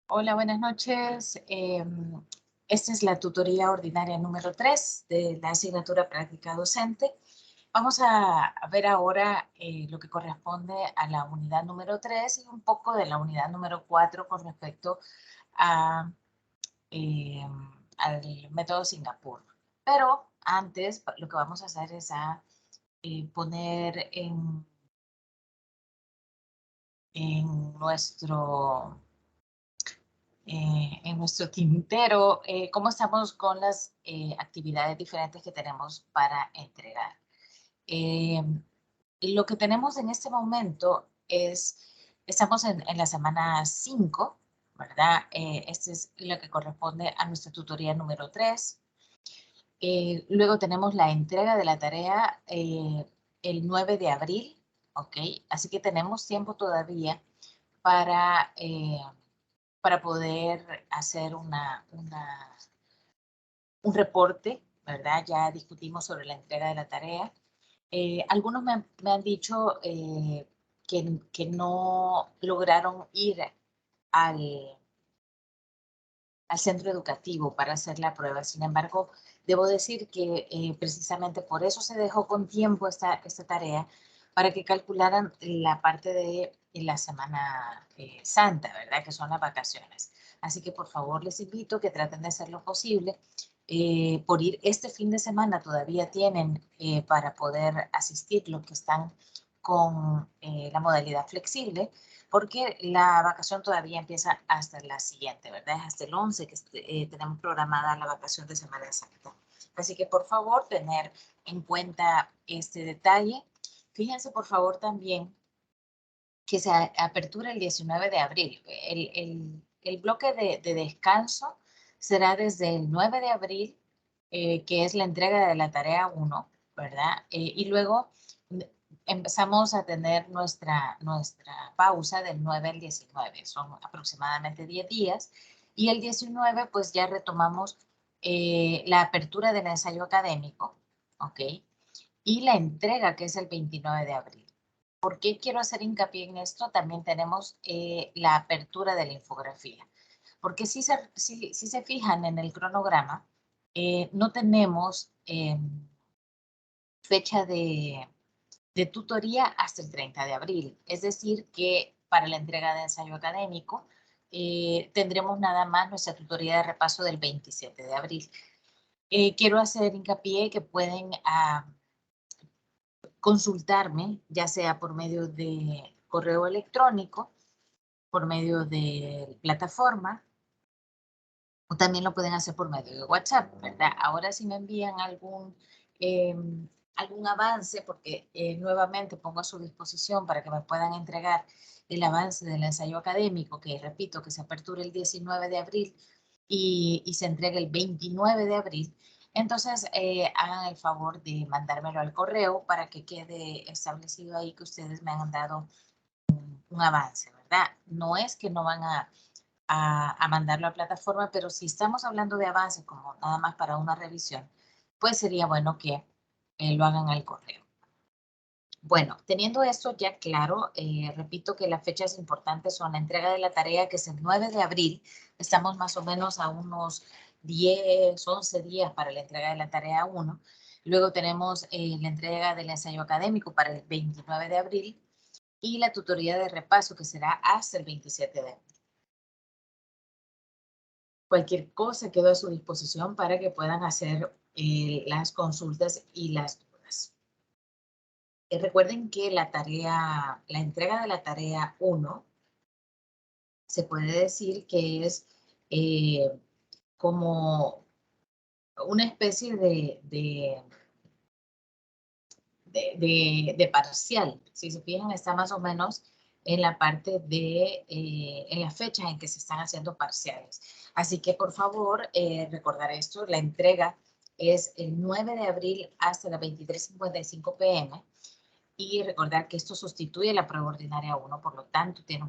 Hola, buenas noches. Esta es la tutoría ordinaria número 3 de la asignatura práctica docente. Vamos a ver ahora lo que corresponde a la unidad número 3 y un poco de la unidad número 4 con respecto a, eh, al método Singapur. Pero antes lo que vamos a hacer es poner en nuestro en nuestro tintero, cómo estamos con las actividades diferentes que tenemos para entregar. Eh, lo que tenemos en este momento estamos en la semana 5, ¿verdad? Este es lo que corresponde a nuestra tutoría número 3. Luego tenemos la entrega de la tarea el 9 de abril, ¿ok? Así que tenemos tiempo todavía para poder hacer un reporte, ¿verdad? Ya discutimos sobre la entrega de la tarea. Algunos me han dicho que no lograron ir al, al centro educativo para hacer la prueba. Sin embargo, debo decir que precisamente por eso se dejó con tiempo esta tarea, para que calcularan la parte de la Semana Santa, ¿verdad? Que son las vacaciones. Así que por favor les invito que traten de hacer lo posible. Por ir este fin de semana todavía tienen para poder asistir los que están con la modalidad flexible, porque la vacación todavía empieza hasta la siguiente, ¿verdad? Es hasta el 11 que tenemos programada la vacación de Semana Santa. Así que por favor tener en cuenta este detalle. Fíjense por favor también que se apertura el 19 de abril. El bloque de descanso será desde el 9 de abril, que es la entrega de la tarea 1, ¿verdad? Y luego empezamos a tener nuestra pausa del 9 al 19, son aproximadamente 10 días, y el 19 pues ya retomamos la apertura del ensayo académico, ¿ok? Y la entrega que es el 29 de abril. ¿Por qué quiero hacer hincapié en esto? También tenemos la apertura de la infografía. Porque si se fijan en el cronograma, no tenemos fecha de tutoría hasta el 30 de abril. Es decir, que para la entrega de ensayo académico tendremos nada más nuestra tutoría de repaso del 27 de abril. Quiero hacer hincapié que pueden consultarme, ya sea por medio de correo electrónico, por medio de plataforma, o también lo pueden hacer por medio de WhatsApp, ¿verdad? Ahora si me envían eh, algún avance, porque nuevamente pongo a su disposición para que me puedan entregar el avance del ensayo académico, que repito, que se apertura el 19 de abril y se entrega el 29 de abril. Entonces, hagan el favor de mandármelo al correo para que quede establecido ahí que ustedes me han dado un avance, ¿verdad? No es que no van a mandarlo a plataforma, pero si estamos hablando de avance como nada más para una revisión, pues sería bueno que lo hagan al correo. Bueno, teniendo esto ya claro, repito que las fechas importantes son la entrega de la tarea, que es el 9 de abril. Estamos más o menos a unos 10, 11 días para la entrega de la tarea 1. Luego tenemos la entrega del ensayo académico para el 29 de abril y la tutoría de repaso, que será hasta el 27 de abril. Cualquier cosa quedo a su disposición para que puedan hacer las consultas y las dudas. Recuerden que la entrega de la tarea 1 se puede decir que es eh, como una especie de parcial. Si se fijan, está más o menos en la parte en las fechas en que se están haciendo parciales. Así que por favor, recordar esto, la entrega es el 9 de abril hasta las 23:55 p.m. Y recordar que esto sustituye la prueba ordinaria 1, por lo tanto tiene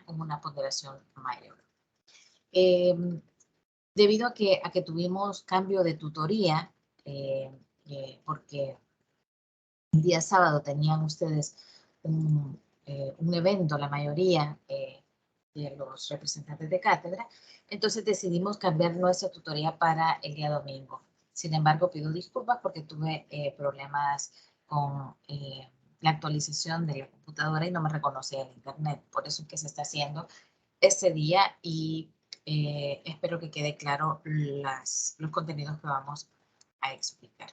una ponderación mayor. Eh, Debido a que tuvimos cambio de tutoría, porque el día sábado tenían ustedes un evento, la mayoría, de los representantes de cátedra. Entonces decidimos cambiar nuestra tutoría para el día domingo. Sin embargo, pido disculpas porque tuve problemas con la actualización de la computadora y no me reconocía el internet. Por eso es que se está haciendo este día y espero que quede claro los contenidos que vamos a explicar.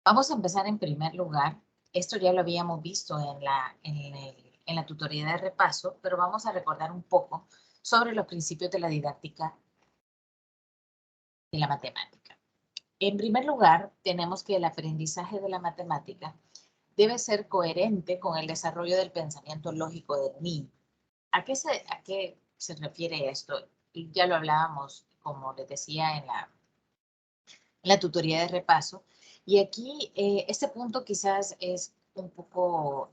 Vamos a empezar en primer lugar. Esto ya lo habíamos visto en la tutoría de repaso, pero vamos a recordar un poco sobre los principios de la didáctica de la matemática. En primer lugar, tenemos que el aprendizaje de la matemática debe ser coherente con el desarrollo del pensamiento lógico del niño. ¿A qué se refiere esto? Ya lo hablábamos, como les decía, en la tutoría de repaso. Y aquí, este punto quizás es un poco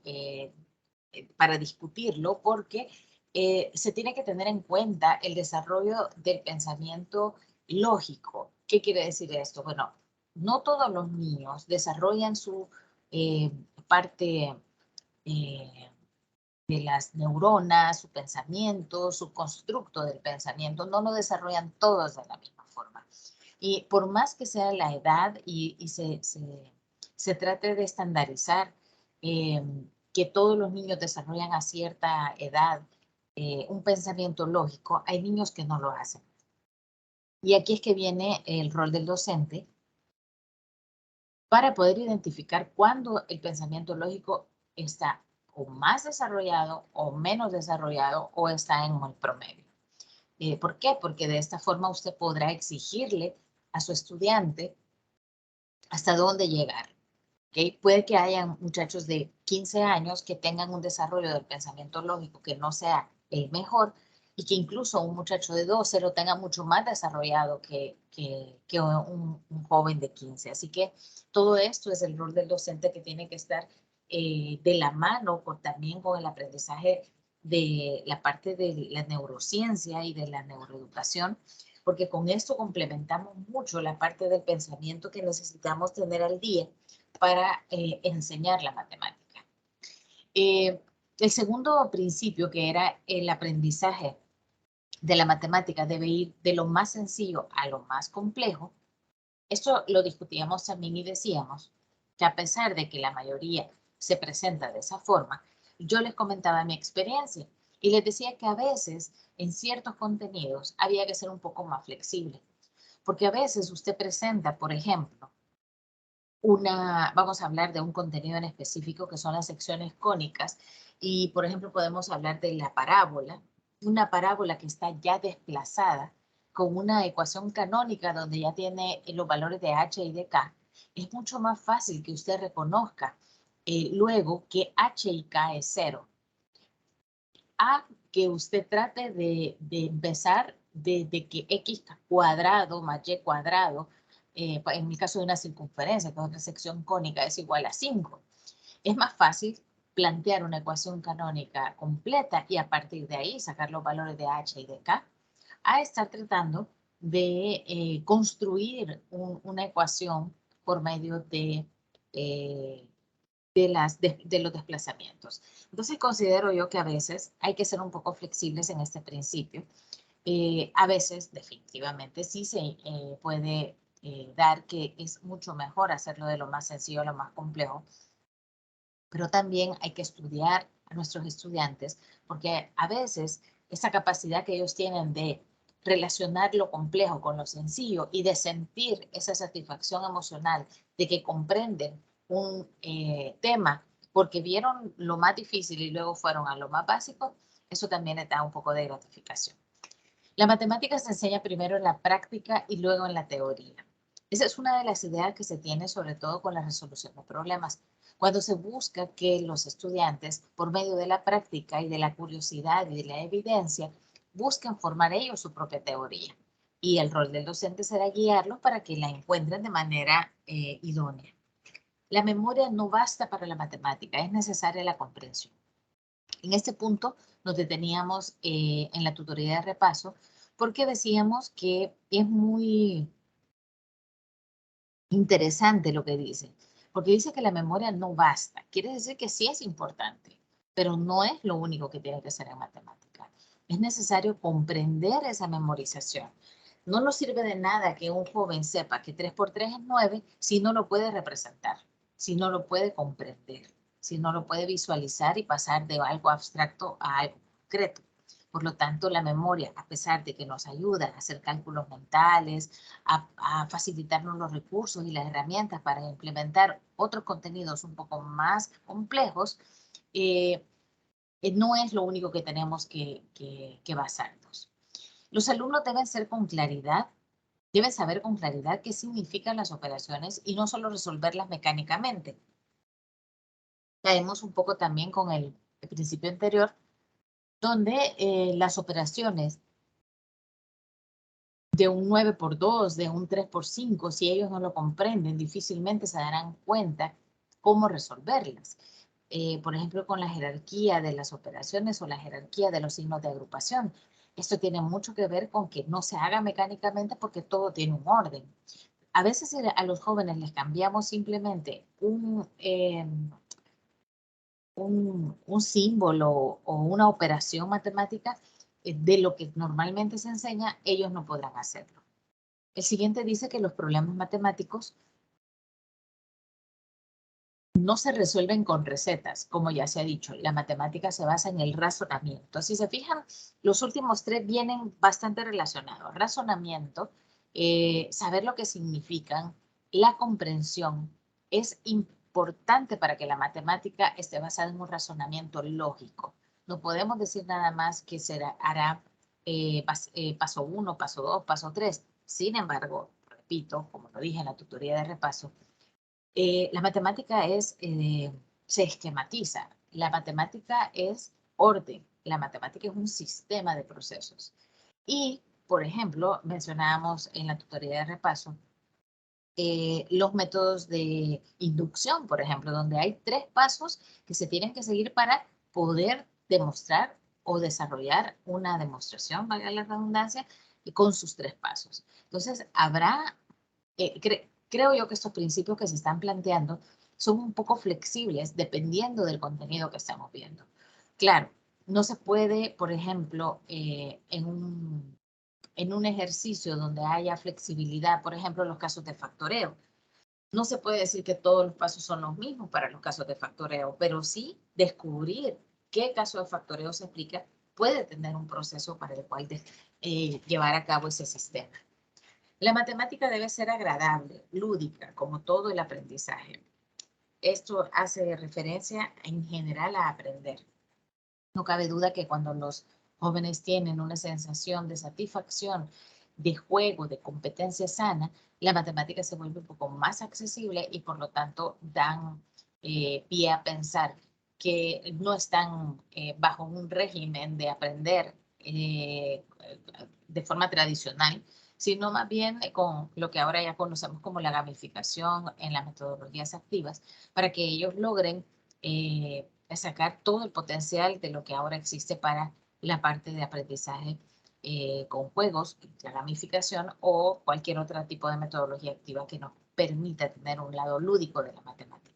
para discutirlo porque se tiene que tener en cuenta el desarrollo del pensamiento lógico. ¿Qué quiere decir esto? Bueno, no todos los niños desarrollan su parte de las neuronas, su pensamiento, su constructo del pensamiento, no lo desarrollan todos de la misma forma. Y por más que sea la edad y se trate de estandarizar que todos los niños desarrollan a cierta edad un pensamiento lógico, hay niños que no lo hacen. Y aquí es que viene el rol del docente para poder identificar cuándo el pensamiento lógico está o más desarrollado o menos desarrollado o está en el promedio. ¿Por qué? Porque de esta forma usted podrá exigirle a su estudiante hasta dónde llegar. ¿Okay? Puede que haya muchachos de 15 años que tengan un desarrollo del pensamiento lógico que no sea el mejor y que incluso un muchacho de 12 lo tenga mucho más desarrollado que un joven de 15. Así que todo esto es el rol del docente que tiene que estar de la mano también con el aprendizaje de la parte de la neurociencia y de la neuroeducación, porque con esto complementamos mucho la parte del pensamiento que necesitamos tener al día para enseñar la matemática. El segundo principio, que era el aprendizaje de la matemática, debe ir de lo más sencillo a lo más complejo. Esto lo discutíamos también y decíamos que a pesar de que la mayoría se presenta de esa forma, yo les comentaba mi experiencia y les decía que a veces en ciertos contenidos había que ser un poco más flexible, porque a veces usted presenta, por ejemplo, vamos a hablar de un contenido en específico que son las secciones cónicas y, por ejemplo, podemos hablar de la parábola, una parábola que está ya desplazada con una ecuación canónica donde ya tiene los valores de h y de k. Es mucho más fácil que usted reconozca luego que h y k es 0. A que usted trate de empezar desde que x cuadrado más y cuadrado, en el caso de una circunferencia, que es otra sección cónica, es igual a 5. Es más fácil plantear una ecuación canónica completa y a partir de ahí sacar los valores de h y de k, a estar tratando de construir una ecuación por medio de los desplazamientos. Entonces considero yo que a veces hay que ser un poco flexibles en este principio. A veces definitivamente sí se puede dar que es mucho mejor hacerlo de lo más sencillo a lo más complejo, pero también hay que estudiar a nuestros estudiantes porque a veces esa capacidad que ellos tienen de relacionar lo complejo con lo sencillo y de sentir esa satisfacción emocional de que comprenden un tema porque vieron lo más difícil y luego fueron a lo más básico, eso también les da un poco de gratificación. La matemática se enseña primero en la práctica y luego en la teoría. Esa es una de las ideas que se tiene sobre todo con la resolución de problemas, cuando se busca que los estudiantes, por medio de la práctica y de la curiosidad y de la evidencia, busquen formar ellos su propia teoría. Y el rol del docente será guiarlos para que la encuentren de manera idónea. La memoria no basta para la matemática, es necesaria la comprensión. En este punto nos deteníamos en la tutoría de repaso porque decíamos que es muy interesante lo que dice, porque dice que la memoria no basta. Quiere decir que sí es importante, pero no es lo único que tiene que ser en matemáticas. Es necesario comprender esa memorización. No nos sirve de nada que un joven sepa que 3 por 3 es 9 si no lo puede representar, si no lo puede comprender, si no lo puede visualizar y pasar de algo abstracto a algo concreto. Por lo tanto, la memoria, a pesar de que nos ayuda a hacer cálculos mentales, a facilitarnos los recursos y las herramientas para implementar otros contenidos un poco más complejos, no es lo único que tenemos que basarnos. Los alumnos deben ser con claridad, deben saber con claridad qué significan las operaciones y no solo resolverlas mecánicamente. Caemos un poco también con el principio anterior, donde las operaciones de un 9 por 2, de un 3 por 5, si ellos no lo comprenden, difícilmente se darán cuenta cómo resolverlas. Por ejemplo, con la jerarquía de las operaciones o la jerarquía de los signos de agrupación. Esto tiene mucho que ver con que no se haga mecánicamente porque todo tiene un orden. A veces a los jóvenes les cambiamos simplemente un símbolo o una operación matemática de lo que normalmente se enseña, ellos no podrán hacerlo. El siguiente dice que los problemas matemáticos no se resuelven con recetas, como ya se ha dicho. La matemática se basa en el razonamiento. Si se fijan, los últimos tres vienen bastante relacionados. Razonamiento, saber lo que significan, la comprensión. Es importante para que la matemática esté basada en un razonamiento lógico. No podemos decir nada más que se hará paso 1, paso 2, paso 3. Sin embargo, repito, como lo dije en la tutoría de repaso, la matemática se esquematiza. La matemática es orden. La matemática es un sistema de procesos. Y, por ejemplo, mencionábamos en la tutoría de repaso los métodos de inducción, por ejemplo, donde hay 3 pasos que se tienen que seguir para poder demostrar o desarrollar una demostración, valga la redundancia, y con sus 3 pasos. Entonces, creo yo que estos principios que se están planteando son un poco flexibles dependiendo del contenido que estamos viendo. Claro, no se puede, por ejemplo, en un ejercicio donde haya flexibilidad, por ejemplo, los casos de factoreo, no se puede decir que todos los pasos son los mismos para los casos de factoreo, pero sí descubrir qué caso de factoreo se aplica puede tener un proceso para el cual llevar a cabo ese sistema. La matemática debe ser agradable, lúdica, como todo el aprendizaje. Esto hace referencia en general a aprender. No cabe duda que cuando los jóvenes tienen una sensación de satisfacción, de juego, de competencia sana, la matemática se vuelve un poco más accesible y por lo tanto dan pie a pensar que no están bajo un régimen de aprender de forma tradicional, sino más bien con lo que ahora ya conocemos como la gamificación en las metodologías activas, para que ellos logren sacar todo el potencial de lo que ahora existe para la parte de aprendizaje con juegos, la gamificación o cualquier otro tipo de metodología activa que nos permita tener un lado lúdico de la matemática.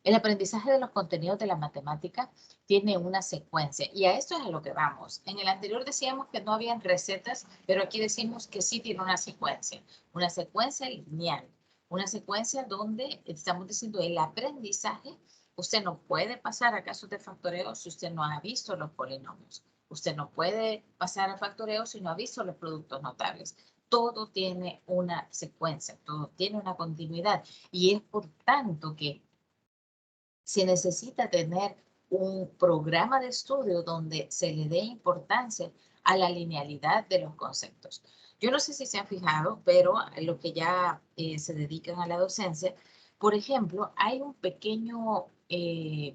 El aprendizaje de los contenidos de la matemática tiene una secuencia y a esto es a lo que vamos. En el anterior decíamos que no habían recetas, pero aquí decimos que sí tiene una secuencia lineal, una secuencia donde estamos diciendo el aprendizaje. Usted no puede pasar a casos de factoreo si usted no ha visto los polinomios. Usted no puede pasar a factoreo si no ha visto los productos notables. Todo tiene una secuencia, todo tiene una continuidad y es por tanto que se necesita tener un programa de estudio donde se le dé importancia a la linealidad de los conceptos. Yo no sé si se han fijado, pero los que ya se dedican a la docencia, por ejemplo, hay un pequeño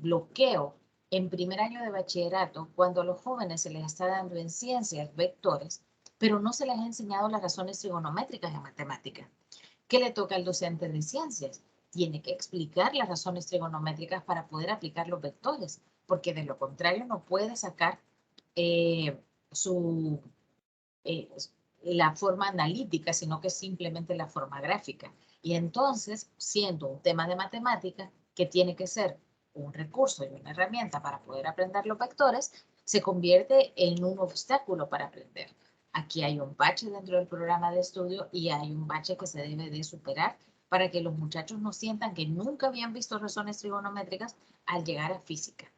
bloqueo en primer año de bachillerato cuando a los jóvenes se les está dando en ciencias vectores, pero no se les ha enseñado las razones trigonométricas en matemática. ¿Qué le toca al docente de ciencias? Tiene que explicar las razones trigonométricas para poder aplicar los vectores, porque de lo contrario no puede sacar eh, su, eh, la forma analítica, sino que simplemente la forma gráfica. Y entonces, siendo un tema de matemática que tiene que ser un recurso y una herramienta para poder aprender los vectores, se convierte en un obstáculo para aprender. Aquí hay un bache dentro del programa de estudio y hay un bache que se debe de superar para que los muchachos no sientan que nunca habían visto razones trigonométricas al llegar a física.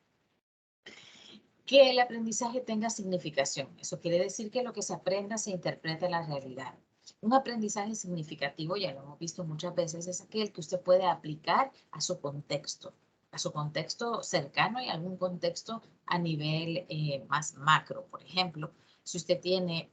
Que el aprendizaje tenga significación. Eso quiere decir que lo que se aprenda se interprete en la realidad. Un aprendizaje significativo, ya lo hemos visto muchas veces, es aquel que usted puede aplicar a su contexto cercano y algún contexto a nivel más macro. Por ejemplo, si usted tiene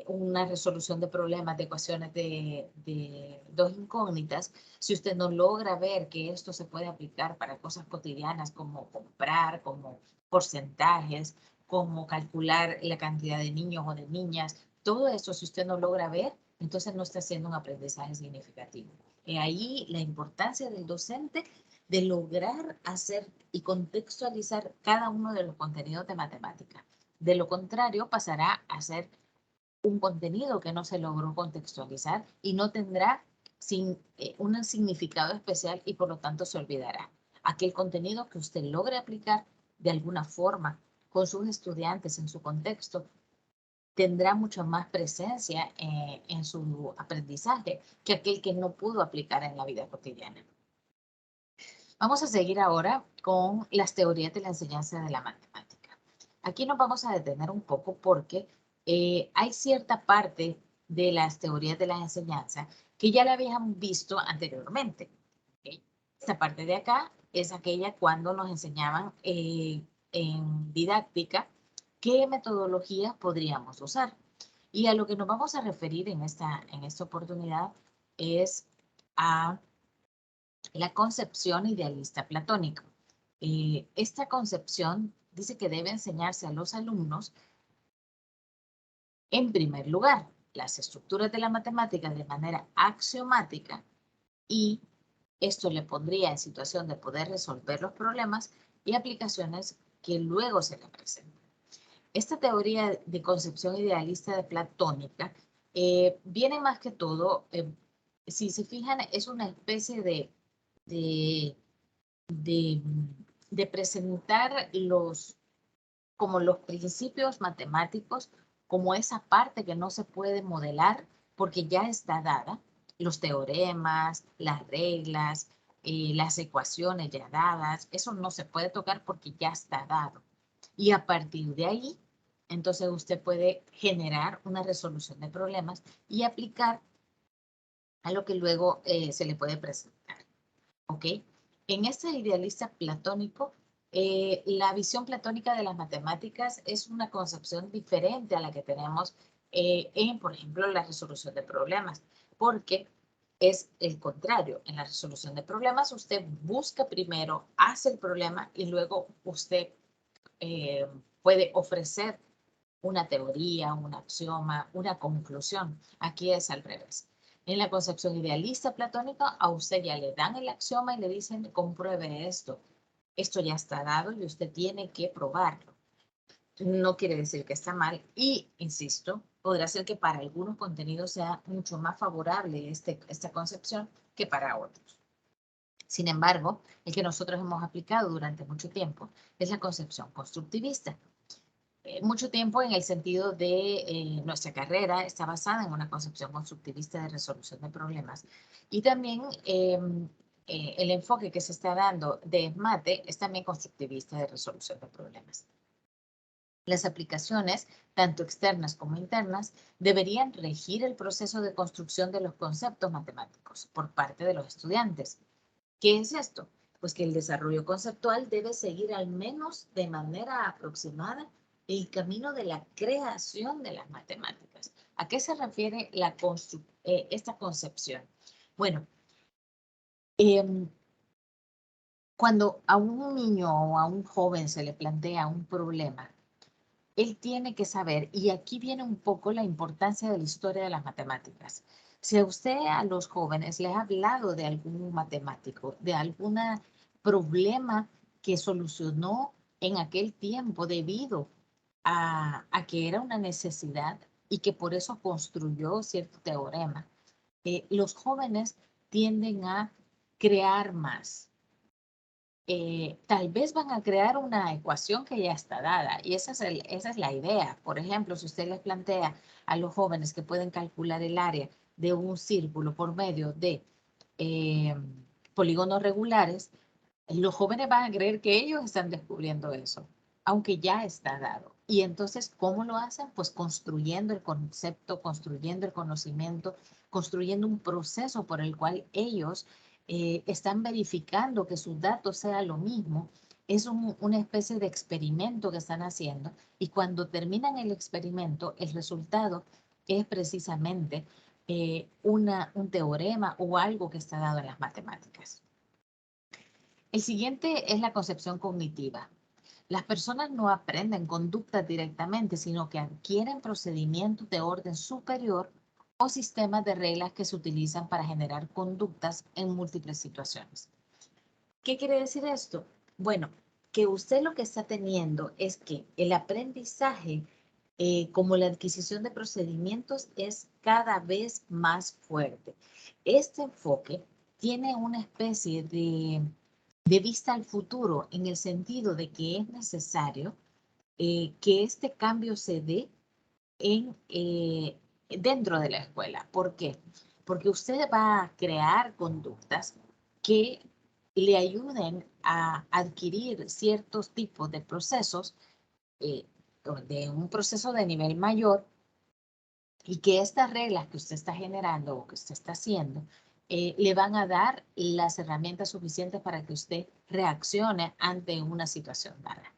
una resolución de problemas, de ecuaciones de dos incógnitas, si usted no logra ver que esto se puede aplicar para cosas cotidianas como comprar, como porcentajes, como calcular la cantidad de niños o de niñas, todo eso si usted no logra ver, entonces no está haciendo un aprendizaje significativo. Y ahí la importancia del docente de lograr hacer y contextualizar cada uno de los contenidos de matemática. De lo contrario, pasará a ser un contenido que no se logró contextualizar y no tendrá un significado especial y por lo tanto se olvidará. Aquel contenido que usted logre aplicar de alguna forma con sus estudiantes en su contexto tendrá mucha más presencia en su aprendizaje que aquel que no pudo aplicar en la vida cotidiana. Vamos a seguir ahora con las teorías de la enseñanza de la matemática. Aquí nos vamos a detener un poco porque hay cierta parte de las teorías de la enseñanza que ya la habíamos visto anteriormente. ¿Okay? Esta parte de acá es aquella cuando nos enseñaban en didáctica qué metodologías podríamos usar. Y a lo que nos vamos a referir en esta oportunidad es a la concepción idealista platónica. Esta concepción dice que debe enseñarse a los alumnos, en primer lugar, las estructuras de la matemática de manera axiomática y esto le pondría en situación de poder resolver los problemas y aplicaciones que luego se le presentan. Esta teoría de concepción idealista de platónica viene más que todo, si se fijan, es una especie de, de, de presentar como los principios matemáticos, como esa parte que no se puede modelar porque ya está dada, los teoremas, las reglas, las ecuaciones ya dadas, eso no se puede tocar porque ya está dado. Y a partir de ahí, entonces usted puede generar una resolución de problemas y aplicar a lo que luego se le puede presentar. ¿Ok? En este idealista platónico, la visión platónica de las matemáticas es una concepción diferente a la que tenemos en, por ejemplo, la resolución de problemas, porque es el contrario. En la resolución de problemas, usted busca primero, hace el problema y luego usted puede ofrecer una teoría, un axioma, una conclusión. Aquí es al revés. En la concepción idealista platónica, a usted ya le dan el axioma y le dicen, compruebe esto. Esto ya está dado y usted tiene que probarlo. No quiere decir que está mal y, insisto, podrá ser que para algunos contenidos sea mucho más favorable esta concepción que para otros. Sin embargo, el que nosotros hemos aplicado durante mucho tiempo es la concepción constructivista. Mucho tiempo en el sentido de nuestra carrera está basada en una concepción constructivista de resolución de problemas y también el enfoque que se está dando de mate es también constructivista de resolución de problemas. Las aplicaciones, tanto externas como internas, deberían regir el proceso de construcción de los conceptos matemáticos por parte de los estudiantes. ¿Qué es esto? Pues que el desarrollo conceptual debe seguir al menos de manera aproximada el camino de la creación de las matemáticas. ¿A qué se refiere esta concepción? Bueno, cuando a un niño o a un joven se le plantea un problema, él tiene que saber, y aquí viene un poco la importancia de la historia de las matemáticas. Si a usted a los jóvenes les ha hablado de algún matemático, de algún problema que solucionó en aquel tiempo debido a que era una necesidad y que por eso construyó cierto teorema, los jóvenes tienden a crear más. tal vez van a crear una ecuación que ya está dada y esa es la idea. Por ejemplo, si usted les plantea a los jóvenes que pueden calcular el área de un círculo por medio de polígonos regulares, los jóvenes van a creer que ellos están descubriendo eso, aunque ya está dado. Y entonces, ¿cómo lo hacen? Pues construyendo el concepto, construyendo el conocimiento, construyendo un proceso por el cual ellos están verificando que sus datos sean lo mismo. Es una especie de experimento que están haciendo y cuando terminan el experimento, el resultado es precisamente un teorema o algo que está dado en las matemáticas. El siguiente es la concepción cognitiva. Las personas no aprenden conductas directamente, sino que adquieren procedimientos de orden superior o sistemas de reglas que se utilizan para generar conductas en múltiples situaciones. ¿Qué quiere decir esto? Bueno, que usted lo que está teniendo es que el aprendizaje, como la adquisición de procedimientos, es cada vez más fuerte. Este enfoque tiene una especie de vista al futuro en el sentido de que es necesario que este cambio se dé dentro de la escuela. ¿Por qué? Porque usted va a crear conductas que le ayuden a adquirir ciertos tipos de procesos, eh, de un proceso de nivel mayor, y que estas reglas que usted está generando o que usted está haciendo le van a dar las herramientas suficientes para que usted reaccione ante una situación dada.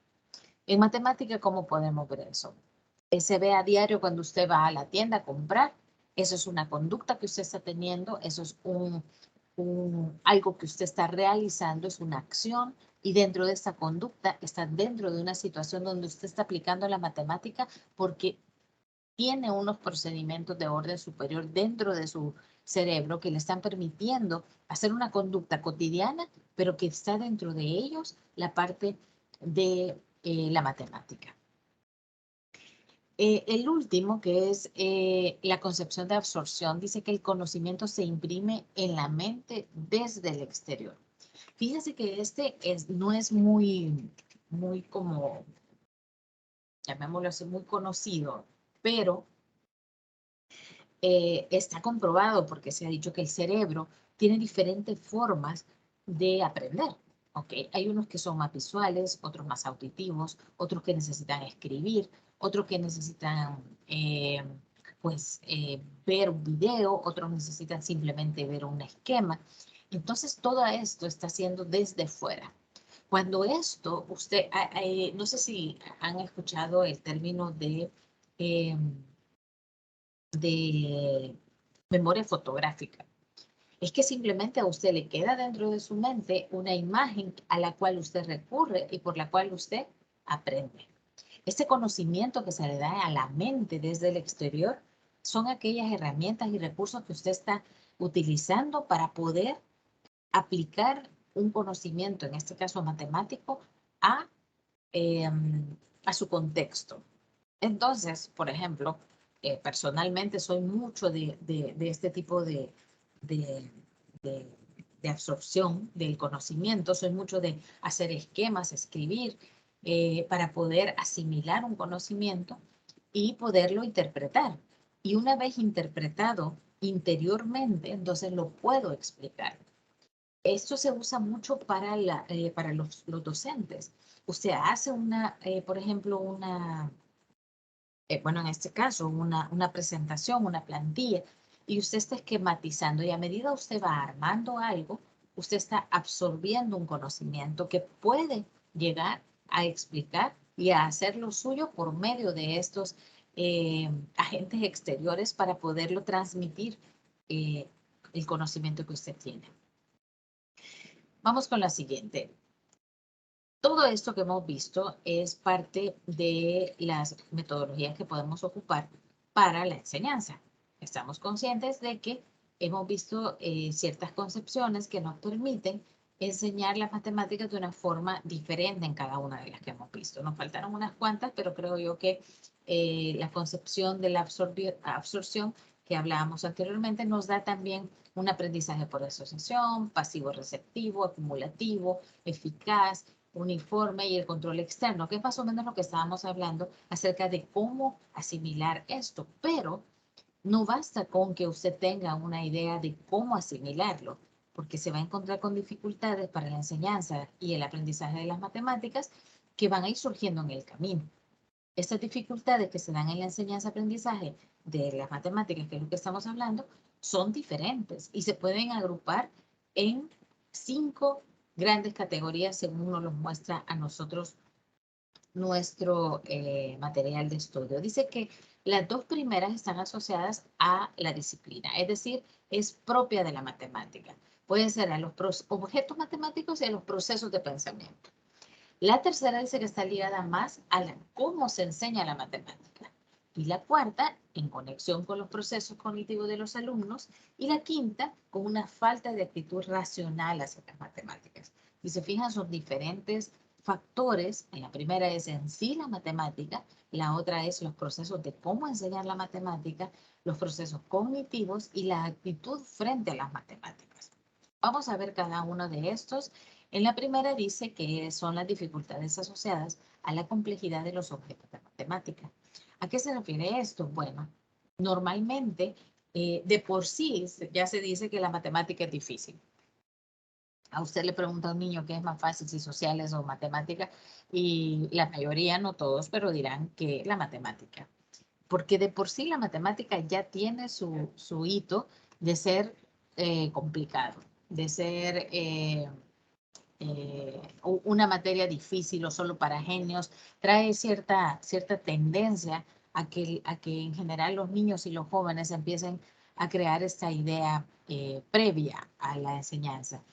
En matemática, ¿cómo podemos ver eso? Se ve a diario cuando usted va a la tienda a comprar. Eso es una conducta que usted está teniendo, eso es algo que usted está realizando, es una acción y dentro de esta conducta está dentro de una situación donde usted está aplicando la matemática porque tiene unos procedimientos de orden superior dentro de su cerebro que le están permitiendo hacer una conducta cotidiana, pero que está dentro de ellos la parte de la matemática. El último, que es la concepción de absorción, dice que el conocimiento se imprime en la mente desde el exterior. Fíjese que no es muy como, llamémoslo así, muy conocido, pero está comprobado porque se ha dicho que el cerebro tiene diferentes formas de aprender. ¿Ok? Hay unos que son más visuales, otros más auditivos, otros que necesitan escribir, otros que necesitan ver un video, otros necesitan simplemente ver un esquema. Entonces, todo esto está haciendo desde fuera. Cuando esto, no sé si han escuchado el término de memoria fotográfica. Es que simplemente a usted le queda dentro de su mente una imagen a la cual usted recurre y por la cual usted aprende. Este conocimiento que se le da a la mente desde el exterior son aquellas herramientas y recursos que usted está utilizando para poder aplicar un conocimiento, en este caso matemático, a, eh, a su contexto. Entonces, por ejemplo, personalmente soy mucho de este tipo de, de, de absorción del conocimiento, soy mucho de hacer esquemas, escribir, para poder asimilar un conocimiento y poderlo interpretar. Y una vez interpretado interiormente, entonces lo puedo explicar. Esto se usa mucho para los docentes. Usted hace por ejemplo, bueno, en este caso, una presentación, una plantilla, y usted está esquematizando y a medida usted va armando algo, usted está absorbiendo un conocimiento que puede llegar a explicar y a hacer lo suyo por medio de estos agentes exteriores para poderlo transmitir el conocimiento que usted tiene. Vamos con la siguiente. Todo esto que hemos visto es parte de las metodologías que podemos ocupar para la enseñanza. Estamos conscientes de que hemos visto ciertas concepciones que nos permiten enseñar las matemáticas de una forma diferente en cada una de las que hemos visto. Nos faltaron unas cuantas, pero creo yo que la concepción de la absorción que hablábamos anteriormente, nos da también un aprendizaje por asociación, pasivo-receptivo, acumulativo, eficaz, uniforme y el control externo, que es más o menos lo que estábamos hablando acerca de cómo asimilar esto. Pero no basta con que usted tenga una idea de cómo asimilarlo, porque se va a encontrar con dificultades para la enseñanza y el aprendizaje de las matemáticas que van a ir surgiendo en el camino. Estas dificultades que se dan en la enseñanza-aprendizaje de las matemáticas, que es lo que estamos hablando, son diferentes y se pueden agrupar en 5 grandes categorías según nos los muestra a nosotros nuestro material de estudio. Dice que las 2 primeras están asociadas a la disciplina, es decir, es propia de la matemática. Puede ser a los objetos matemáticos y a los procesos de pensamiento. La tercera dice que está ligada más a cómo se enseña la matemática. Y la cuarta, en conexión con los procesos cognitivos de los alumnos. Y la quinta, con una falta de actitud racional hacia las matemáticas. Si se fijan, son diferentes factores. En la primera es en sí la matemática. La otra es los procesos de cómo enseñar la matemática, los procesos cognitivos y la actitud frente a las matemáticas. Vamos a ver cada uno de estos. En la primera dice que son las dificultades asociadas a la complejidad de los objetos de matemática. ¿A qué se refiere esto? Bueno, normalmente de por sí ya se dice que la matemática es difícil. A usted le pregunta a un niño qué es más fácil, si sociales o matemáticas, y la mayoría, no todos, pero dirán que la matemática. Porque de por sí la matemática ya tiene su hito de ser complicado, de ser una materia difícil o solo para genios, trae cierta tendencia a que en general los niños y los jóvenes empiecen a crear esta idea previa a la enseñanza.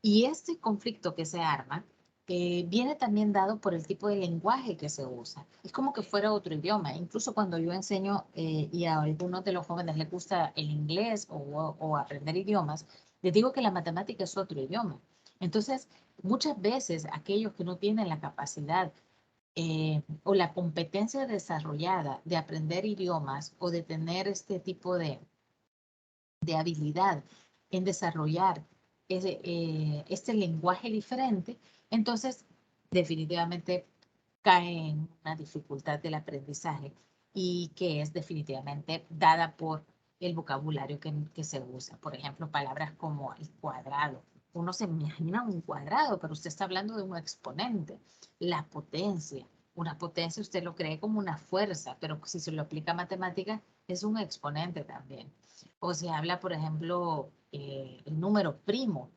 Y este conflicto que se arma viene también dado por el tipo de lenguaje que se usa. Es como que fuera otro idioma. Incluso cuando yo enseño y a algunos de los jóvenes les gusta el inglés o aprender idiomas, les digo que la matemática es otro idioma. Entonces, muchas veces aquellos que no tienen la capacidad o la competencia desarrollada de aprender idiomas o de tener este tipo de habilidad en desarrollar este lenguaje diferente, entonces definitivamente cae en una dificultad del aprendizaje y que es definitivamente dada por el vocabulario que se usa. Por ejemplo, palabras como el cuadrado. Uno se imagina un cuadrado, pero usted está hablando de un exponente. La potencia. Una potencia usted lo cree como una fuerza, pero si se lo aplica a matemática, es un exponente también. O se habla, por ejemplo, el número primo.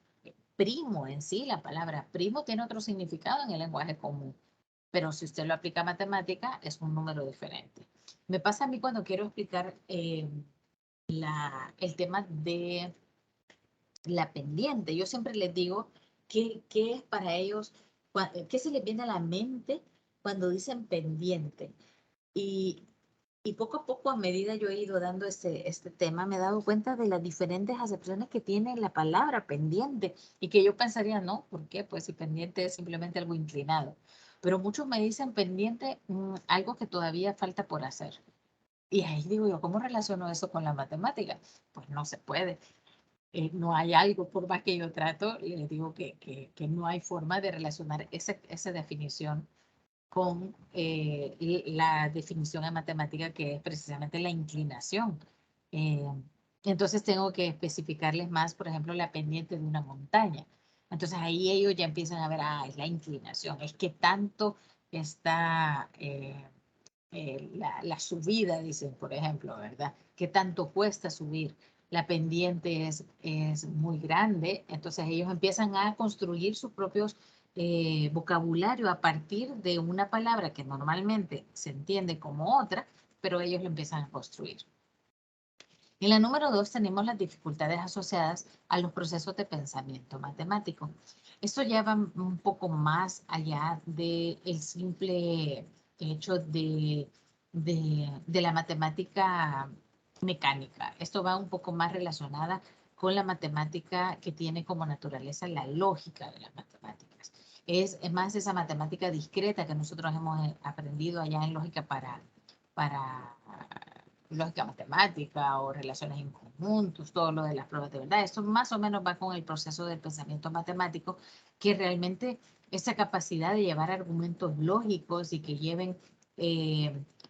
Primo en sí, la palabra primo tiene otro significado en el lenguaje común, pero si usted lo aplica a matemática, es un número diferente. Me pasa a mí cuando quiero explicar el tema de la pendiente. Yo siempre les digo qué es para ellos, qué se les viene a la mente cuando dicen pendiente. Y y poco a poco, a medida yo he ido dando este tema, me he dado cuenta de las diferentes acepciones que tiene la palabra pendiente y que yo pensaría, no, ¿por qué? Pues si pendiente es simplemente algo inclinado. Pero muchos me dicen pendiente, algo que todavía falta por hacer. Y ahí digo yo, ¿cómo relaciono eso con la matemática? Pues no se puede. No hay algo, por más que yo trato, y les digo que no hay forma de relacionar esa definición con la definición en matemática que es precisamente la inclinación. Eh, entonces tengo que especificarles más, por ejemplo, la pendiente de una montaña. Entonces ahí ellos ya empiezan a ver, es la inclinación, es que tanto está la subida, dicen, por ejemplo, ¿verdad? ¿Qué tanto cuesta subir? La pendiente es muy grande, entonces ellos empiezan a construir sus propios vocabulario a partir de una palabra que normalmente se entiende como otra, pero ellos lo empiezan a construir. En la número 2 tenemos las dificultades asociadas a los procesos de pensamiento matemático. Esto ya va un poco más allá del simple hecho de la matemática mecánica. Esto va un poco más relacionada con la matemática que tiene como naturaleza la lógica de las matemáticas. Es más esa matemática discreta que nosotros hemos aprendido allá en lógica para lógica matemática o relaciones en conjuntos, todo lo de las pruebas de verdad. Esto más o menos va con el proceso del pensamiento matemático, que realmente esa capacidad de llevar argumentos lógicos y que lleven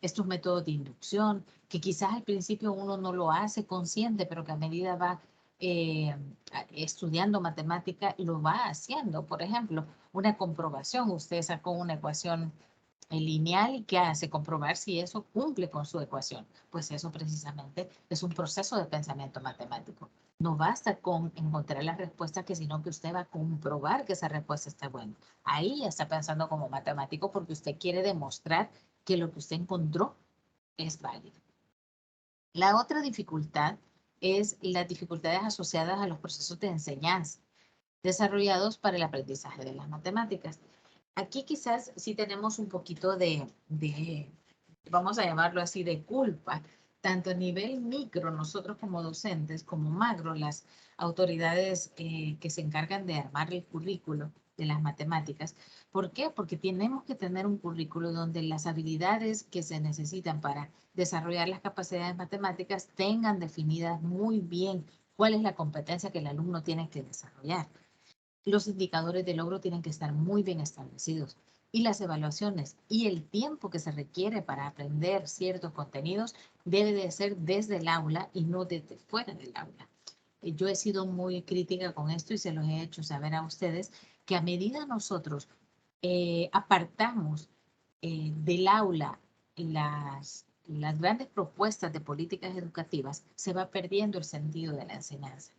estos métodos de inducción, que quizás al principio uno no lo hace consciente, pero que a medida va estudiando matemática lo va haciendo. Por ejemplo, una comprobación, usted sacó una ecuación lineal y ¿qué hace? Comprobar si eso cumple con su ecuación. Pues eso precisamente es un proceso de pensamiento matemático. No basta con encontrar la respuesta, que sino que usted va a comprobar que esa respuesta está buena. Ahí ya está pensando como matemático, porque usted quiere demostrar que lo que usted encontró es válido. La otra dificultad es las dificultades asociadas a los procesos de enseñanza desarrollados para el aprendizaje de las matemáticas. Aquí quizás sí tenemos un poquito vamos a llamarlo así, de culpa, tanto a nivel micro, nosotros como docentes, como macro, las autoridades que se encargan de armar el currículo de las matemáticas. ¿Por qué? Porque tenemos que tener un currículo donde las habilidades que se necesitan para desarrollar las capacidades matemáticas tengan definidas muy bien cuál es la competencia que el alumno tiene que desarrollar. Los indicadores de logro tienen que estar muy bien establecidos y las evaluaciones y el tiempo que se requiere para aprender ciertos contenidos debe de ser desde el aula y no desde fuera del aula. Yo he sido muy crítica con esto y se los he hecho saber a ustedes que a medida nosotros apartamos del aula las grandes propuestas de políticas educativas, se va perdiendo el sentido de la enseñanza.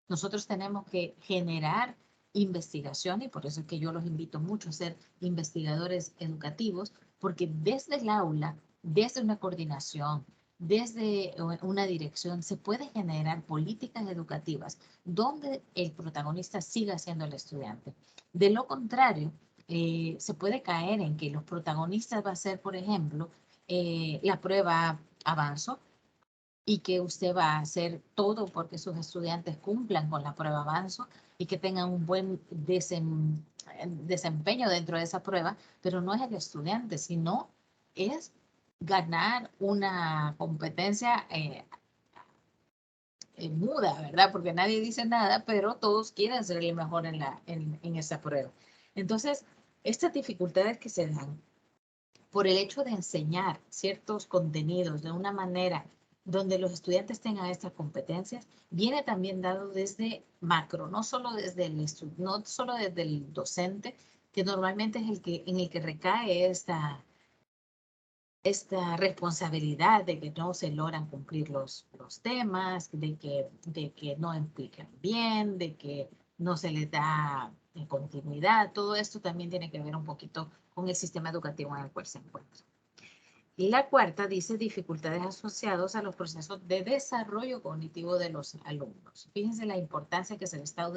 Nosotros tenemos que generar investigación y por eso es que yo los invito mucho a ser investigadores educativos, porque desde el aula, desde una coordinación, desde una dirección, se puede generar políticas educativas donde el protagonista siga siendo el estudiante. De lo contrario, se puede caer en que los protagonistas va a ser, por ejemplo, la prueba avanzo, y que usted va a hacer todo porque sus estudiantes cumplan con la prueba avanzo y que tengan un buen desempeño dentro de esa prueba, pero no es el estudiante, sino es ganar una competencia muda, ¿verdad? Porque nadie dice nada, pero todos quieren ser el mejor en esa prueba. Entonces, estas dificultades que se dan por el hecho de enseñar ciertos contenidos de una manera donde los estudiantes tengan estas competencias, viene también dado desde macro, no solo desde el docente, que normalmente es en el que recae esta responsabilidad de que no se logran cumplir los temas, de que no explican bien, de que no se les da continuidad. Todo esto también tiene que ver un poquito con el sistema educativo en el cual se encuentra. Y la cuarta dice dificultades asociadas a los procesos de desarrollo cognitivo de los alumnos. Fíjense la importancia que se le está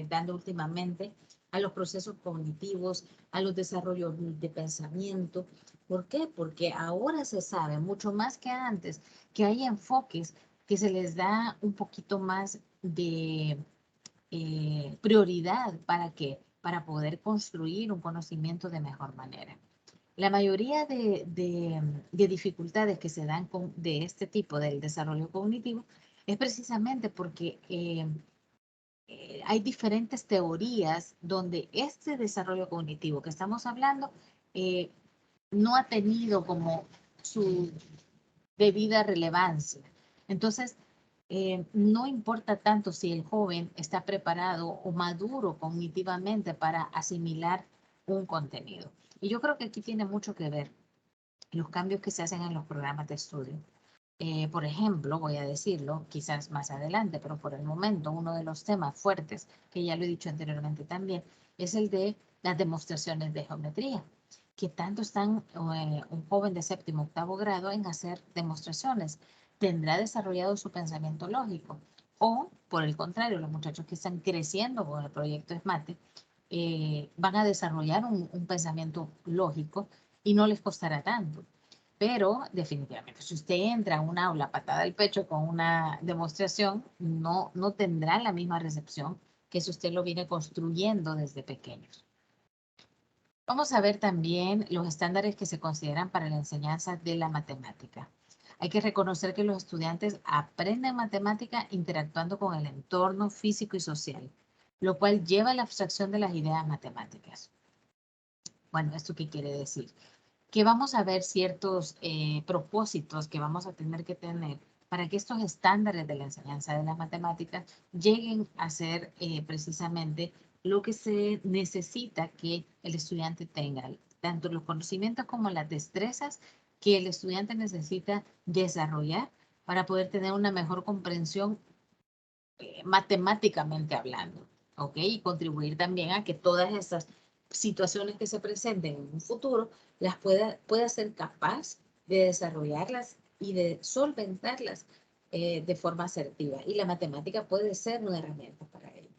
dando últimamente a los procesos cognitivos, a los desarrollos de pensamiento. ¿Por qué? Porque ahora se sabe mucho más que antes que hay enfoques que se les da un poquito más de prioridad. ¿Para qué? Para poder construir un conocimiento de mejor manera. La mayoría de dificultades que se dan de este tipo del desarrollo cognitivo es precisamente porque hay diferentes teorías donde este desarrollo cognitivo que estamos hablando eh, no ha tenido como su debida relevancia. Entonces, no importa tanto si el joven está preparado o maduro cognitivamente para asimilar un contenido. Y yo creo que aquí tiene mucho que ver los cambios que se hacen en los programas de estudio. Por ejemplo, voy a decirlo quizás más adelante, pero por el momento uno de los temas fuertes, que ya lo he dicho anteriormente también, es el de las demostraciones de geometría, que tanto están un joven de séptimo, octavo grado en hacer demostraciones. ¿Tendrá desarrollado su pensamiento lógico? O, por el contrario, los muchachos que están creciendo con el proyecto SMATE van a desarrollar un pensamiento lógico y no les costará tanto. Pero definitivamente, si usted entra a un aula patada al pecho con una demostración, no tendrá la misma recepción que si usted lo viene construyendo desde pequeños. Vamos a ver también los estándares que se consideran para la enseñanza de la matemática. Hay que reconocer que los estudiantes aprenden matemática interactuando con el entorno físico y social, lo cual lleva a la abstracción de las ideas matemáticas. Bueno, ¿esto qué quiere decir? Que vamos a ver ciertos propósitos que vamos a tener que tener para que estos estándares de la enseñanza de las matemáticas lleguen a ser precisamente lo que se necesita que el estudiante tenga, tanto los conocimientos como las destrezas que el estudiante necesita desarrollar para poder tener una mejor comprensión matemáticamente hablando, ¿ok? Y contribuir también a que todas esas situaciones que se presenten en un futuro las pueda ser capaz de desarrollarlas y de solventarlas de forma asertiva. Y la matemática puede ser una herramienta para ello.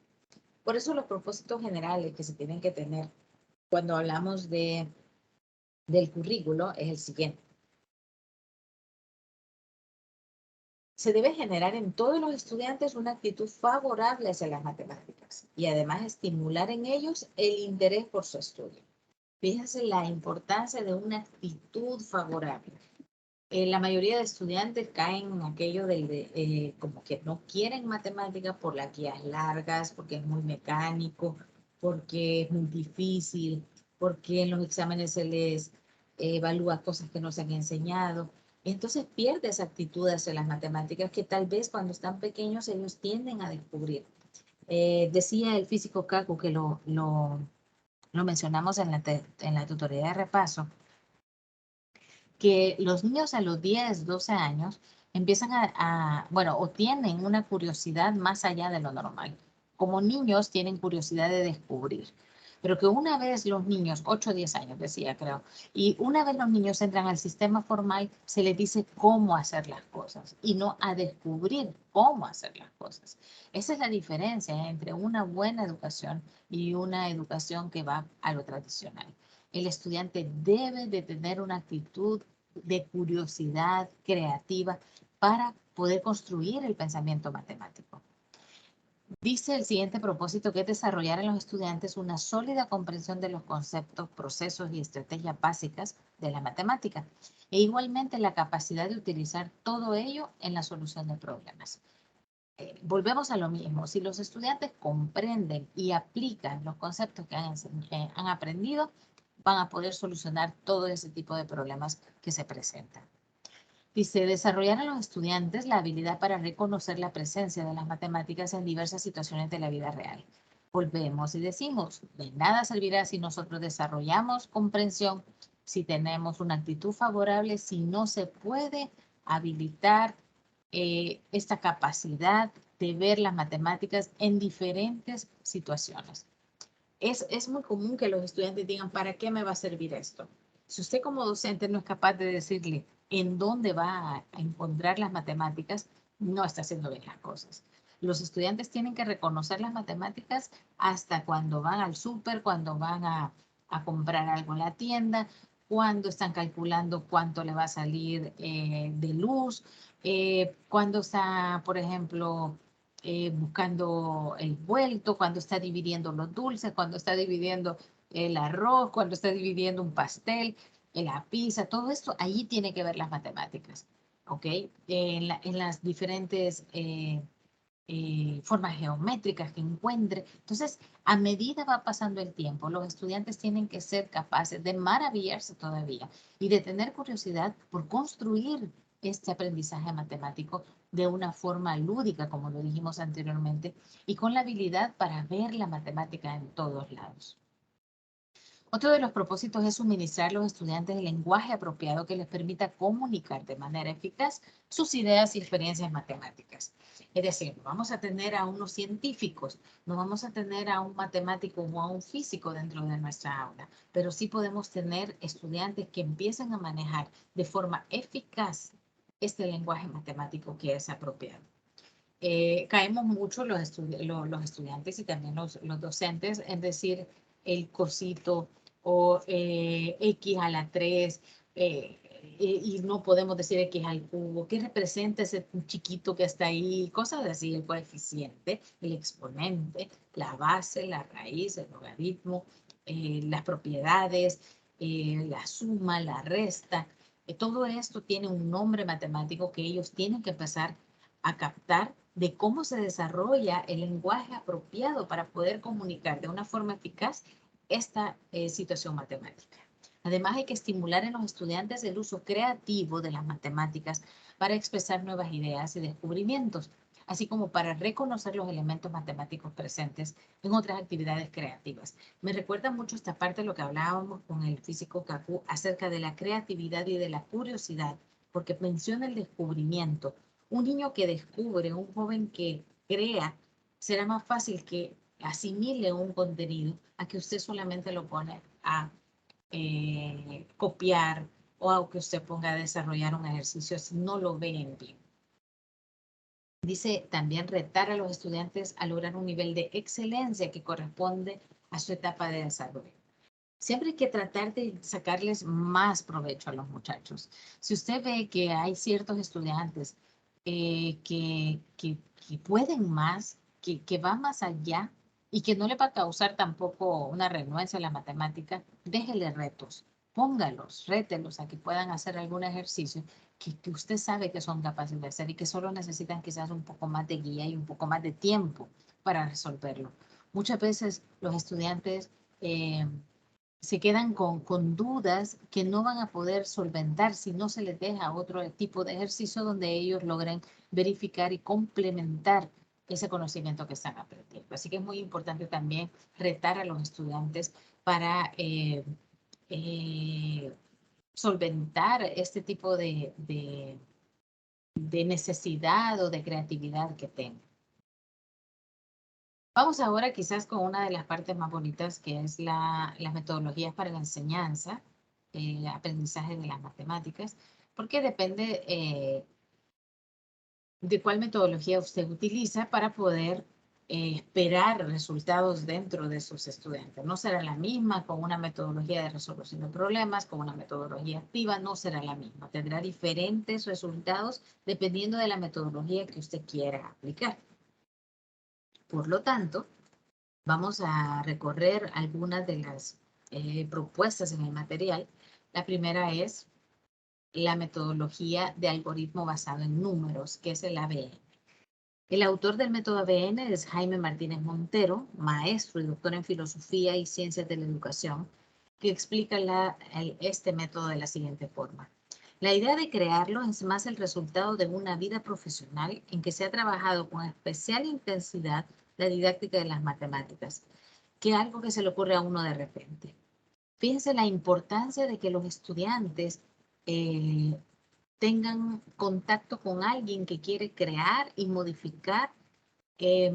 Por eso los propósitos generales que se tienen que tener cuando hablamos del currículo es el siguiente. Se debe generar en todos los estudiantes una actitud favorable hacia las matemáticas y además estimular en ellos el interés por su estudio. Fíjense la importancia de una actitud favorable. La mayoría de estudiantes caen en aquello como que no quieren matemáticas por las guías largas, porque es muy mecánico, porque es muy difícil, porque en los exámenes se les evalúa cosas que no se han enseñado. Entonces pierde esa actitud hacia las matemáticas que tal vez cuando están pequeños ellos tienden a descubrir. Decía el físico Kaku que lo mencionamos en la tutoría de repaso, que los niños a los 10, 12 años empiezan bueno, o tienen una curiosidad más allá de lo normal. Como niños tienen curiosidad de descubrir. Pero que una vez los niños, 8 o 10 años decía creo, y una vez los niños entran al sistema formal, se les dice cómo hacer las cosas y no a descubrir cómo hacer las cosas. Esa es la diferencia entre una buena educación y una educación que va a lo tradicional. El estudiante debe de tener una actitud de curiosidad creativa para poder construir el pensamiento matemático. Dice el siguiente propósito que es desarrollar en los estudiantes una sólida comprensión de los conceptos, procesos y estrategias básicas de la matemática e igualmente la capacidad de utilizar todo ello en la solución de problemas. Volvemos a lo mismo, si los estudiantes comprenden y aplican los conceptos que han aprendido, van a poder solucionar todo ese tipo de problemas que se presentan. Dice, desarrollar en los estudiantes la habilidad para reconocer la presencia de las matemáticas en diversas situaciones de la vida real. Volvemos y decimos, de nada servirá si nosotros desarrollamos comprensión, si tenemos una actitud favorable, si no se puede habilitar esta capacidad de ver las matemáticas en diferentes situaciones. Es muy común que los estudiantes digan, ¿para qué me va a servir esto? Si usted como docente no es capaz de decirle en dónde va a encontrar las matemáticas, no está haciendo bien las cosas. Los estudiantes tienen que reconocer las matemáticas hasta cuando van al súper, cuando van a comprar algo en la tienda, cuando están calculando cuánto le va a salir de luz, cuando está, por ejemplo, buscando el vuelto, cuando está dividiendo los dulces, cuando está dividiendo el arroz, cuando está dividiendo un pastel, la pizza, todo esto, allí tiene que ver las matemáticas, ¿ok? En las diferentes formas geométricas que encuentre. Entonces, a medida va pasando el tiempo, los estudiantes tienen que ser capaces de maravillarse todavía y de tener curiosidad por construir este aprendizaje matemático de una forma lúdica, como lo dijimos anteriormente, y con la habilidad para ver la matemática en todos lados. Otro de los propósitos es suministrar a los estudiantes el lenguaje apropiado que les permita comunicar de manera eficaz sus ideas y experiencias matemáticas. Es decir, no vamos a tener a unos científicos, no vamos a tener a un matemático o a un físico dentro de nuestra aula, pero sí podemos tener estudiantes que empiecen a manejar de forma eficaz este lenguaje matemático que es apropiado. Caemos mucho los estudiantes y también los docentes en decir el cosito o x a la 3 y no podemos decir x al cubo. ¿Qué representa ese chiquito que está ahí? Cosas así, el coeficiente, el exponente, la base, la raíz, el logaritmo, las propiedades, la suma, la resta. Todo esto tiene un nombre matemático que ellos tienen que empezar a captar de cómo se desarrolla el lenguaje apropiado para poder comunicar de una forma eficaz esta situación matemática. Además, hay que estimular en los estudiantes el uso creativo de las matemáticas para expresar nuevas ideas y descubrimientos, así como para reconocer los elementos matemáticos presentes en otras actividades creativas. Me recuerda mucho esta parte de lo que hablábamos con el físico Kaku acerca de la creatividad y de la curiosidad, porque menciona el descubrimiento. Un niño que descubre, un joven que crea, será más fácil que asimile un contenido a que usted solamente lo pone a copiar o a que usted ponga a desarrollar un ejercicio si no lo ven bien. Dice también retar a los estudiantes a lograr un nivel de excelencia que corresponde a su etapa de desarrollo. Siempre hay que tratar de sacarles más provecho a los muchachos. Si usted ve que hay ciertos estudiantes que pueden más, que van más allá y que no le va a causar tampoco una renuencia a la matemática, déjele retos, póngalos, rételos a que puedan hacer algún ejercicio que usted sabe que son capaces de hacer y que solo necesitan quizás un poco más de guía y un poco más de tiempo para resolverlo. Muchas veces los estudiantes se quedan con dudas que no van a poder solventar si no se les deja otro tipo de ejercicio donde ellos logren verificar y complementar ese conocimiento que están aprendiendo. Así que es muy importante también retar a los estudiantes para eh, solventar este tipo de necesidad o de creatividad que tengan. Vamos ahora quizás con una de las partes más bonitas que es las metodologías para la enseñanza, el aprendizaje de las matemáticas, porque depende de cuál metodología usted utiliza para poder esperar resultados dentro de sus estudiantes. No será la misma con una metodología de resolución de problemas, con una metodología activa, no será la misma. Tendrá diferentes resultados dependiendo de la metodología que usted quiera aplicar. Por lo tanto, vamos a recorrer algunas de las propuestas en el material. La primera es la metodología de algoritmo basado en números, que es el ABN. El autor del método ABN es Jaime Martínez Montero, maestro y doctor en filosofía y ciencias de la educación, que explica este método de la siguiente forma. La idea de crearlo es más el resultado de una vida profesional en que se ha trabajado con especial intensidad la didáctica de las matemáticas, que algo que se le ocurre a uno de repente. Fíjense la importancia de que los estudiantes tengan contacto con alguien que quiere crear y modificar eh,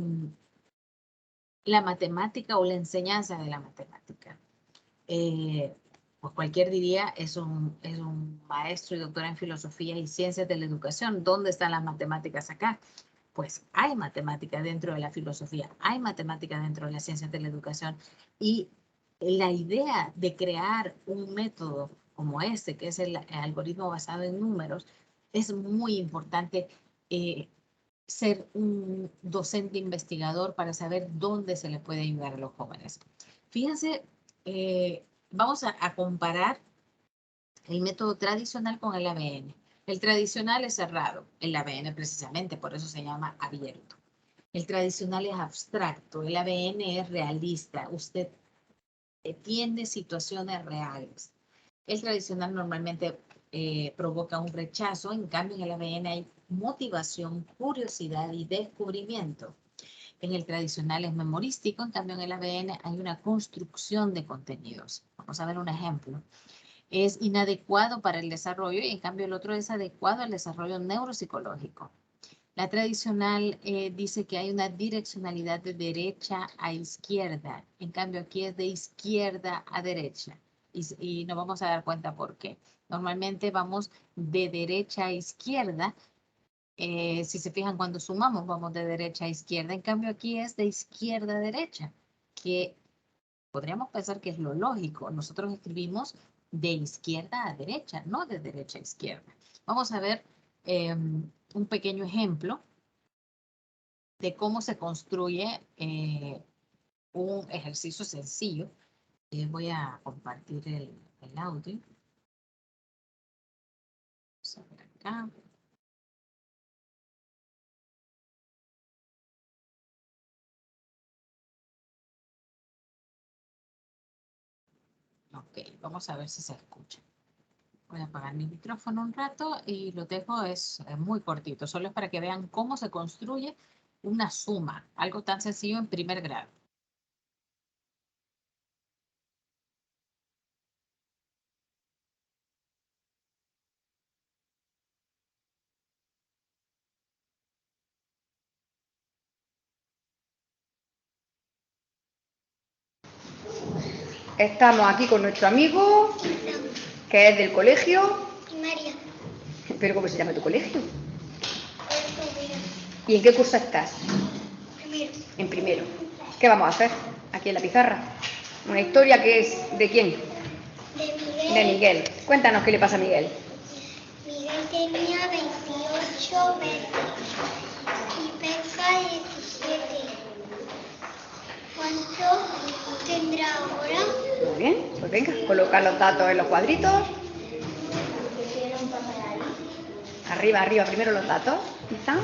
la matemática o la enseñanza de la matemática. Pues cualquier diría es un maestro y doctor en filosofía y ciencias de la educación. ¿Dónde están las matemáticas acá? Pues hay matemática dentro de la filosofía, hay matemática dentro de las ciencias de la educación y la idea de crear un método como este, que es el algoritmo basado en números, es muy importante ser un docente investigador para saber dónde se le puede ayudar a los jóvenes. Fíjense, vamos a comparar el método tradicional con el ABN. El tradicional es cerrado, el ABN precisamente, por eso se llama abierto. El tradicional es abstracto, el ABN es realista, usted tiene situaciones reales. El tradicional normalmente provoca un rechazo, en cambio en el ABN hay motivación, curiosidad y descubrimiento. En el tradicional es memorístico, en cambio en el ABN hay una construcción de contenidos. Vamos a ver un ejemplo. Es inadecuado para el desarrollo y en cambio el otro es adecuado al desarrollo neuropsicológico. La tradicional dice que hay una direccionalidad de derecha a izquierda, en cambio aquí es de izquierda a derecha y nos vamos a dar cuenta por qué. Normalmente vamos de derecha a izquierda, si se fijan cuando sumamos vamos de derecha a izquierda, en cambio aquí es de izquierda a derecha, que podríamos pensar que es lo lógico. Nosotros escribimos de izquierda a derecha, no de derecha a izquierda. Vamos a ver un pequeño ejemplo de cómo se construye un ejercicio sencillo. Voy a compartir el audio. acá. Ok, vamos a ver si se escucha. Voy a apagar mi micrófono un rato y lo dejo, es muy cortito, solo es para que vean cómo se construye una suma, algo tan sencillo en primer grado. Estamos aquí con nuestro amigo, que es del colegio. Primaria. ¿Pero cómo se llama tu colegio? Primero. ¿Y en qué curso estás? Primero. En primero. ¿Qué vamos a hacer aquí en la pizarra? Una historia que es ¿de quién? De Miguel. De Miguel. Cuéntanos qué le pasa a Miguel. Miguel tenía 28 meses y pesa 17. ¿Cuánto tendrá ahora? Muy bien, pues venga, colocar los datos en los cuadritos. Arriba, arriba, primero los datos. ¿Están?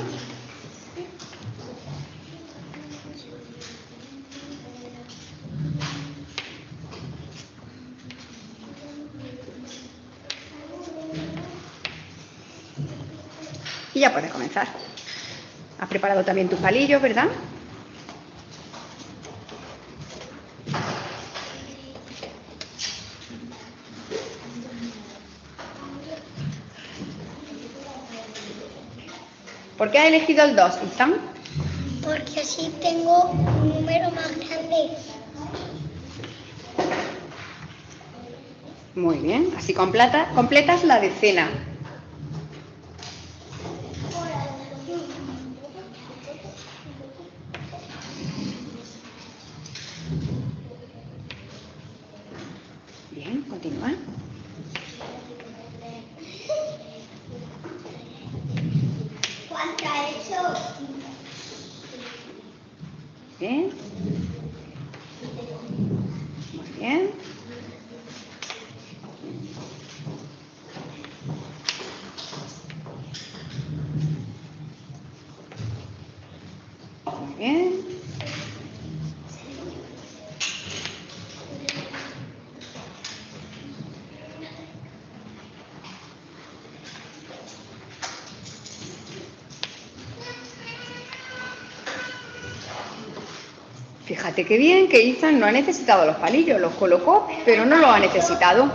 Y ya puedes comenzar. Has preparado también tus palillos, ¿verdad? ¿Por qué has elegido el 2, Izan? Porque así tengo un número más grande. Muy bien, así completas la decena. Bien, continúa. ¿Cuánto ha hecho? Bien. Muy bien. Muy bien. Fíjate qué bien que Izan no ha necesitado los palillos, los colocó, pero no los ha necesitado.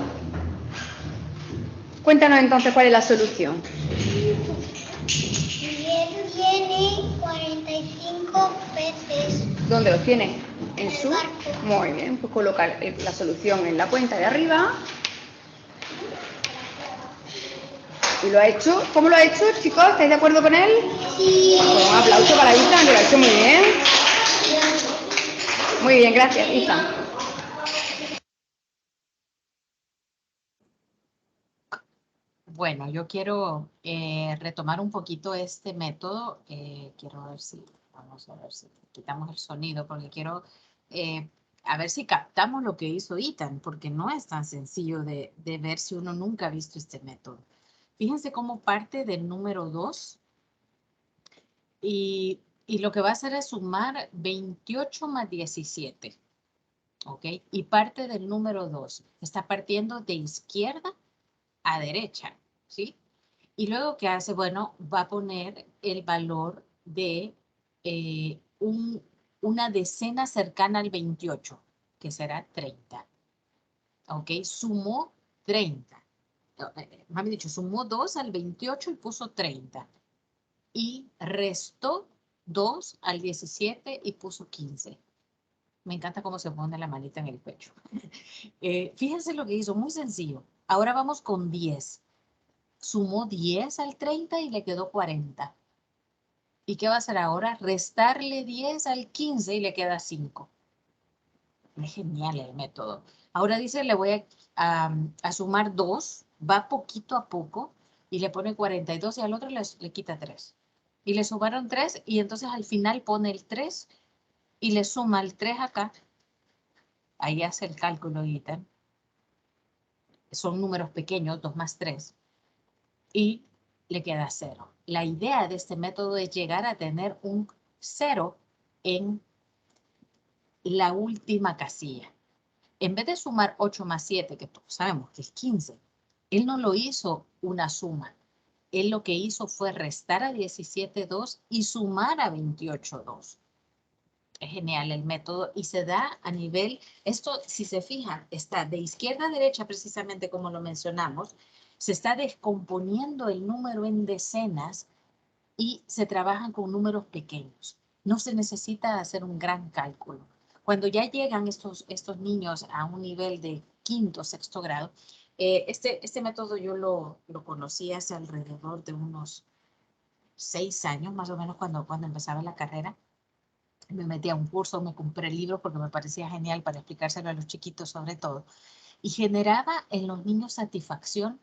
Cuéntanos entonces cuál es la solución. Miguel tiene 45 peces. ¿Dónde los tiene? En su. barco. Muy bien, pues colocar la solución en la cuenta de arriba. ¿Y lo ha hecho? ¿Cómo lo ha hecho, chicos? ¿Estáis de acuerdo con él? Sí. Pues un aplauso para Izan, que lo ha hecho muy bien. Muy bien, gracias, Izan. Bueno, yo quiero retomar un poquito este método. Quiero ver si, vamos a ver si quitamos el sonido, porque quiero a ver si captamos lo que hizo Ethan, porque no es tan sencillo de ver si uno nunca ha visto este método. Fíjense cómo parte del número 2 y lo que va a hacer es sumar 28 más 17. ¿Ok? Y parte del número 2 está partiendo de izquierda a derecha, ¿sí? Y luego, ¿qué hace? Bueno, va a poner el valor de una decena cercana al 28, que será 30. ¿Ok? Sumó 30. Más bien dicho, sumó 2 al 28 y puso 30. Y restó 2 al 17 y puso 15. Me encanta cómo se pone la manita en el pecho. Fíjense lo que hizo, muy sencillo. Ahora vamos con 10. Sumó 10 al 30 y le quedó 40. ¿Y qué va a hacer ahora? Restarle 10 al 15 y le queda 5. Es genial el método. Ahora dice, le voy a sumar 2, va poquito a poco y le pone 42 y al otro le quita 3. Y le sumaron 3 y entonces al final pone el 3 y le suma el 3 acá. Ahí hace el cálculo, Ethan. Son números pequeños, 2 más 3. Y le queda 0. La idea de este método es llegar a tener un 0 en la última casilla. En vez de sumar 8 más 7, que todos sabemos que es 15, él no lo hizo una suma. Él lo que hizo fue restar a 17,2 y sumar a 28,2. Es genial el método y se da a nivel, esto si se fijan, está de izquierda a derecha precisamente como lo mencionamos, se está descomponiendo el número en decenas y se trabajan con números pequeños. No se necesita hacer un gran cálculo. Cuando ya llegan estos niños a un nivel de quinto, sexto grado, este método yo lo conocí hace alrededor de unos 6 años, más o menos cuando empezaba la carrera. Me metí a un curso, me compré el libro porque me parecía genial para explicárselo a los chiquitos sobre todo. Y generaba en los niños satisfacción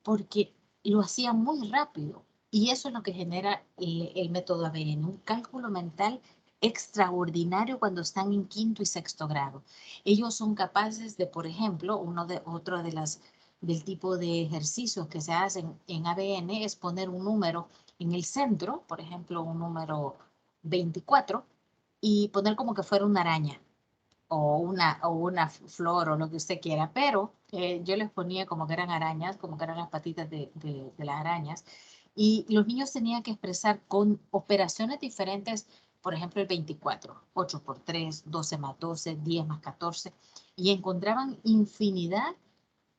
porque lo hacía muy rápido. Y eso es lo que genera el método ABN, un cálculo mental extraordinario cuando están en quinto y sexto grado. Ellos son capaces de, por ejemplo, otro del tipo de ejercicios que se hacen en ABN es poner un número en el centro, por ejemplo, un número 24, y poner como que fuera una araña o una flor o lo que usted quiera, pero yo les ponía como que eran arañas, como que eran las patitas de las arañas, y los niños tenían que expresar con operaciones diferentes, por ejemplo, el 24, 8 por 3, 12 más 12, 10 más 14, y encontraban infinidad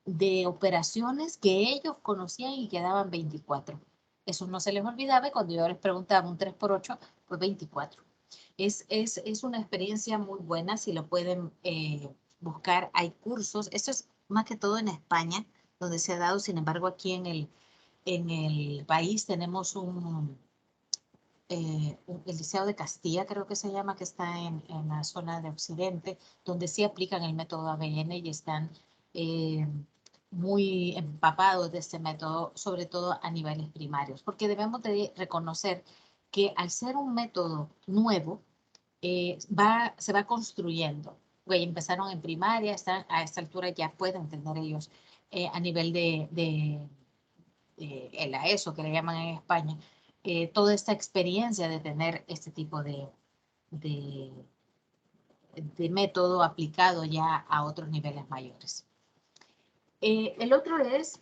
de operaciones que ellos conocían y que daban 24. Eso no se les olvidaba y cuando yo les preguntaba un 3 por 8, pues 24. Es una experiencia muy buena, si lo pueden buscar. Hay cursos, esto es más que todo en España, donde se ha dado. Sin embargo, aquí en el país tenemos el Liceo de Castilla, creo que se llama, que está en la zona de Occidente, donde sí aplican el método ABN y están muy empapados de este método, sobre todo a niveles primarios, porque debemos de reconocer que al ser un método nuevo, se va construyendo. Empezaron en primaria, a esta altura ya pueden tener ellos a nivel de la ESO, que le llaman en España, toda esta experiencia de tener este tipo de, de método aplicado ya a otros niveles mayores. El otro es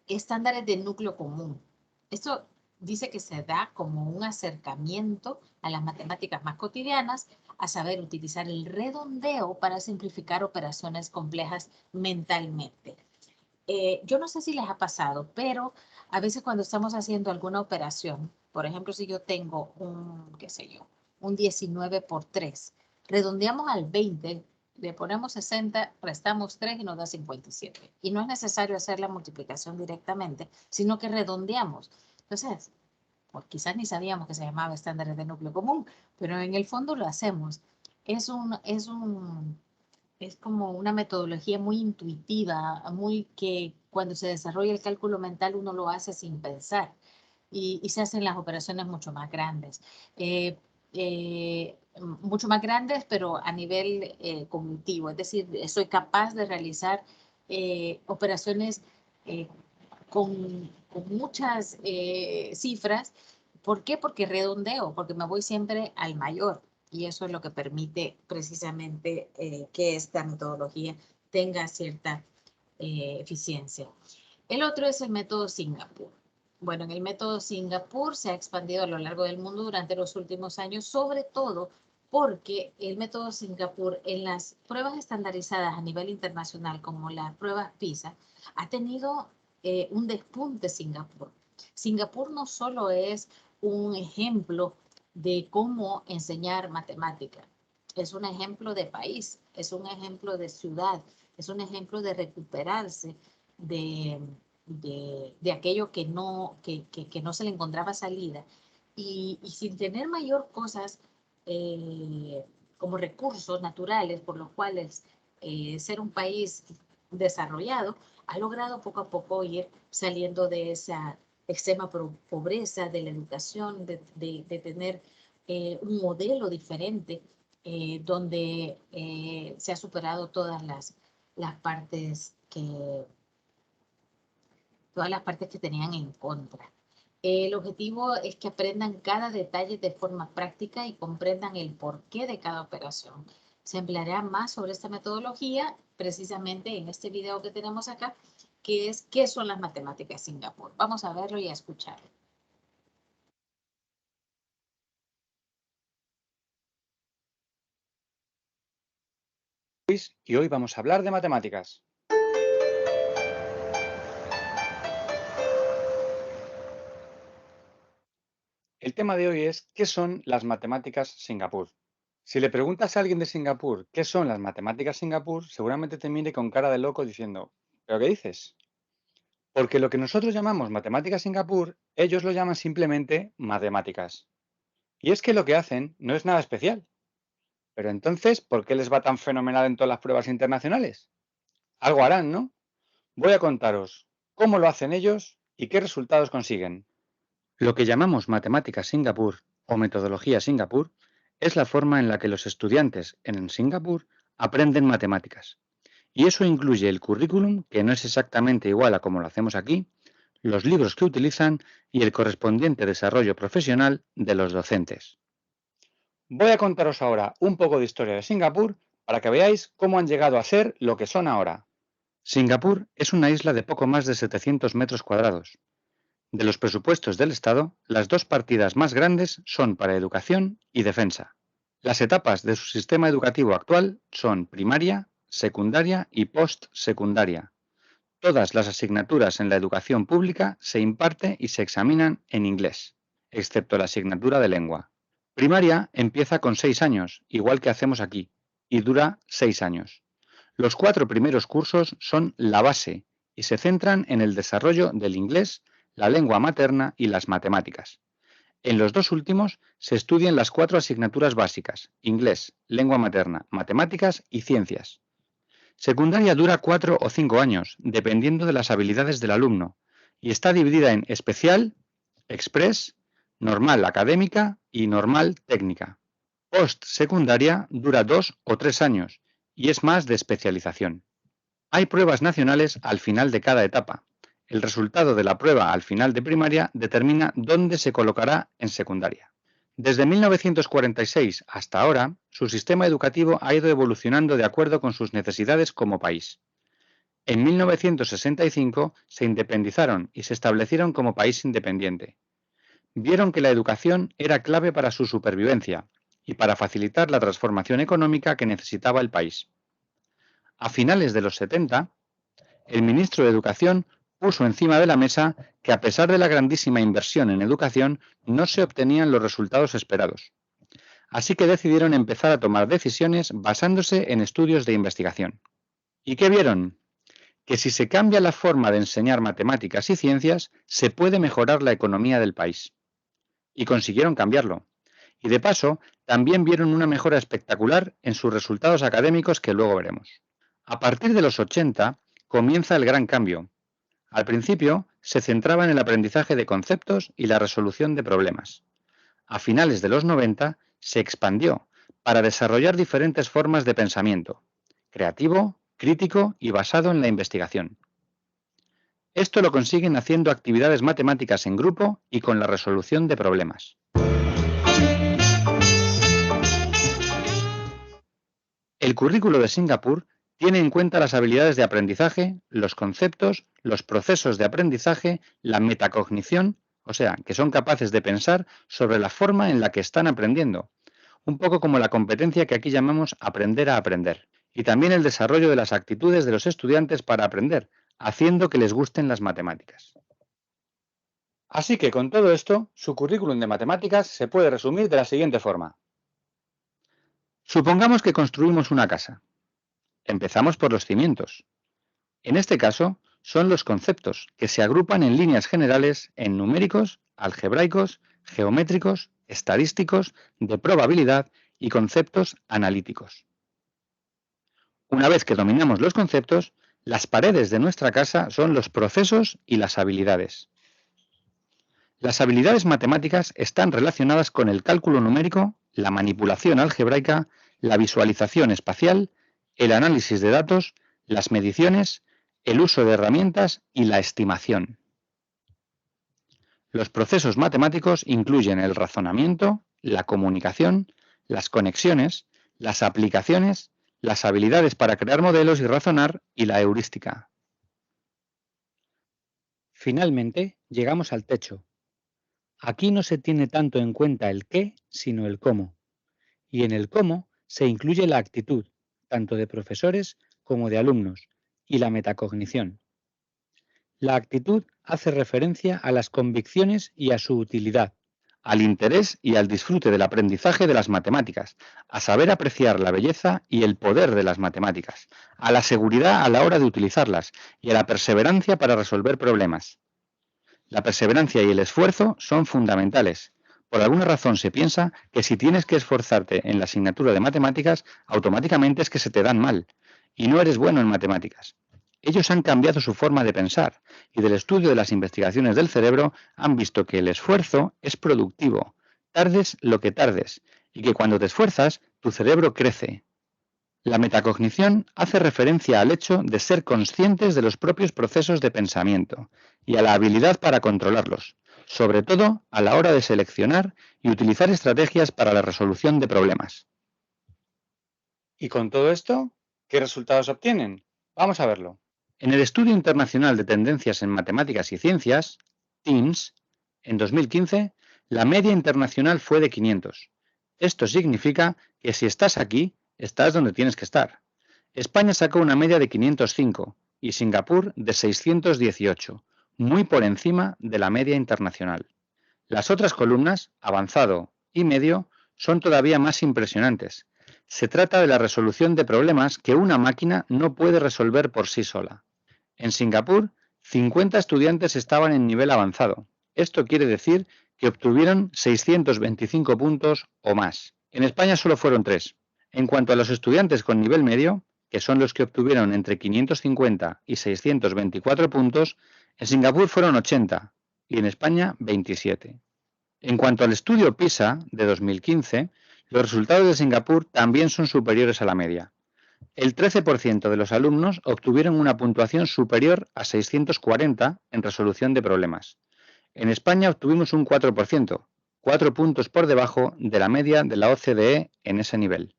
estándares de núcleo común. Esto dice que se da como un acercamiento a las matemáticas más cotidianas, a saber utilizar el redondeo para simplificar operaciones complejas mentalmente. Yo no sé si les ha pasado, pero a veces cuando estamos haciendo alguna operación, por ejemplo, si yo tengo qué sé yo, un 19 por 3, redondeamos al 20, le ponemos 60, restamos 3 y nos da 57. Y no es necesario hacer la multiplicación directamente, sino que redondeamos. Entonces, pues quizás ni sabíamos que se llamaba estándares de núcleo común, pero en el fondo lo hacemos. Es como una metodología muy intuitiva, muy que cuando se desarrolla el cálculo mental uno lo hace sin pensar y se hacen las operaciones mucho más grandes. Mucho más grandes, pero a nivel cognitivo. Es decir, soy capaz de realizar operaciones eh, con muchas cifras. ¿Por qué? Porque redondeo, porque me voy siempre al mayor. Y eso es lo que permite precisamente que esta metodología tenga cierta eficiencia. El otro es el método Singapur. Bueno, en el método Singapur se ha expandido a lo largo del mundo durante los últimos años, sobre todo porque el método Singapur en las pruebas estandarizadas a nivel internacional, como las pruebas PISA, ha tenido un despunte Singapur. Singapur no solo es un ejemplo de cómo enseñar matemática, es un ejemplo de país, es un ejemplo de ciudad, es un ejemplo de recuperarse de aquello que no se le encontraba salida y sin tener mayor cosas como recursos naturales por los cuales ser un país desarrollado ha logrado poco a poco ir saliendo de esa extrema pobreza, de la educación, de tener un modelo diferente donde se ha superado todas las partes todas las partes que tenían en contra. El objetivo es que aprendan cada detalle de forma práctica y comprendan el porqué de cada operación. Se empleará más sobre esta metodología precisamente en este video que tenemos acá, que es ¿qué son las matemáticas Singapur? Vamos a verlo y a escucharlo. Y hoy vamos a hablar de matemáticas. El tema de hoy es ¿qué son las matemáticas Singapur? Si le preguntas a alguien de Singapur qué son las matemáticas Singapur, seguramente te mire con cara de loco diciendo ¿pero qué dices? Porque lo que nosotros llamamos matemáticas Singapur, ellos lo llaman simplemente matemáticas. Y es que lo que hacen no es nada especial. Pero entonces, ¿por qué les va tan fenomenal en todas las pruebas internacionales? Algo harán, ¿no? Voy a contaros cómo lo hacen ellos y qué resultados consiguen. Lo que llamamos matemáticas Singapur o metodología Singapur es la forma en la que los estudiantes en Singapur aprenden matemáticas. Y eso incluye el currículum, que no es exactamente igual a como lo hacemos aquí, los libros que utilizan y el correspondiente desarrollo profesional de los docentes. Voy a contaros ahora un poco de historia de Singapur para que veáis cómo han llegado a ser lo que son ahora. Singapur es una isla de poco más de 700 metros cuadrados. De los presupuestos del Estado, las dos partidas más grandes son para educación y defensa. Las etapas de su sistema educativo actual son primaria, secundaria y postsecundaria. Todas las asignaturas en la educación pública se imparte y se examinan en inglés, excepto la asignatura de lengua. Primaria empieza con 6 años, igual que hacemos aquí, y dura 6 años. Los 4 primeros cursos son la base y se centran en el desarrollo del inglés, la lengua materna y las matemáticas. En los 2 últimos se estudian las 4 asignaturas básicas, inglés, lengua materna, matemáticas y ciencias. Secundaria dura 4 o 5 años, dependiendo de las habilidades del alumno, y está dividida en especial, express, normal académica y normal técnica. Postsecundaria dura 2 o 3 años y es más de especialización. Hay pruebas nacionales al final de cada etapa. El resultado de la prueba al final de primaria determina dónde se colocará en secundaria. Desde 1946 hasta ahora, su sistema educativo ha ido evolucionando de acuerdo con sus necesidades como país. En 1965 se independizaron y se establecieron como país independiente. Vieron que la educación era clave para su supervivencia y para facilitar la transformación económica que necesitaba el país. A finales de los 70, el ministro de Educación puso encima de la mesa que a pesar de la grandísima inversión en educación, no se obtenían los resultados esperados. Así que decidieron empezar a tomar decisiones basándose en estudios de investigación. ¿Y qué vieron? Que si se cambia la forma de enseñar matemáticas y ciencias, se puede mejorar la economía del país. Y consiguieron cambiarlo. Y de paso, también vieron una mejora espectacular en sus resultados académicos que luego veremos. A partir de los 80 comienza el gran cambio. Al principio se centraba en el aprendizaje de conceptos y la resolución de problemas. A finales de los 90 se expandió para desarrollar diferentes formas de pensamiento, creativo, crítico y basado en la investigación. Esto lo consiguen haciendo actividades matemáticas en grupo y con la resolución de problemas. El currículo de Singapur tiene en cuenta las habilidades de aprendizaje, los conceptos, los procesos de aprendizaje, la metacognición, o sea, que son capaces de pensar sobre la forma en la que están aprendiendo, un poco como la competencia que aquí llamamos aprender a aprender, y también el desarrollo de las actitudes de los estudiantes para aprender, haciendo que les gusten las matemáticas. Así que con todo esto, su currículum de matemáticas se puede resumir de la siguiente forma. Supongamos que construimos una casa. Empezamos por los cimientos. En este caso, son los conceptos, que se agrupan en líneas generales en numéricos, algebraicos, geométricos, estadísticos, de probabilidad y conceptos analíticos. Una vez que dominamos los conceptos, las paredes de nuestra casa son los procesos y las habilidades. Las habilidades matemáticas están relacionadas con el cálculo numérico, la manipulación algebraica, la visualización espacial, el análisis de datos, las mediciones, el uso de herramientas y la estimación. Los procesos matemáticos incluyen el razonamiento, la comunicación, las conexiones, las aplicaciones, las habilidades para crear modelos y razonar y la heurística. Finalmente, llegamos al techo. Aquí no se tiene tanto en cuenta el qué, sino el cómo. Y en el cómo se incluye la actitud, tanto de profesores como de alumnos, y la metacognición. La actitud hace referencia a las convicciones y a su utilidad, al interés y al disfrute del aprendizaje de las matemáticas, a saber apreciar la belleza y el poder de las matemáticas, a la seguridad a la hora de utilizarlas y a la perseverancia para resolver problemas. La perseverancia y el esfuerzo son fundamentales. Por alguna razón se piensa que si tienes que esforzarte en la asignatura de matemáticas, automáticamente es que se te dan mal, y no eres bueno en matemáticas. Ellos han cambiado su forma de pensar y del estudio de las investigaciones del cerebro han visto que el esfuerzo es productivo, tardes lo que tardes, y que cuando te esfuerzas, tu cerebro crece. La metacognición hace referencia al hecho de ser conscientes de los propios procesos de pensamiento y a la habilidad para controlarlos, sobre todo a la hora de seleccionar y utilizar estrategias para la resolución de problemas. ¿Y con todo esto, qué resultados obtienen? Vamos a verlo. En el Estudio Internacional de Tendencias en Matemáticas y Ciencias, TIMSS, en 2015, la media internacional fue de 500. Esto significa que si estás aquí, estás donde tienes que estar. España sacó una media de 505 y Singapur de 618, muy por encima de la media internacional. Las otras columnas, avanzado y medio, son todavía más impresionantes. Se trata de la resolución de problemas que una máquina no puede resolver por sí sola. En Singapur, 50 estudiantes estaban en nivel avanzado. Esto quiere decir que obtuvieron 625 puntos o más. En España solo fueron 3. En cuanto a los estudiantes con nivel medio, que son los que obtuvieron entre 550 y 624 puntos, en Singapur fueron 80 y en España 27. En cuanto al estudio PISA de 2015, los resultados de Singapur también son superiores a la media. El 13% de los alumnos obtuvieron una puntuación superior a 640 en resolución de problemas. En España obtuvimos un 4%, 4 puntos por debajo de la media de la OCDE en ese nivel.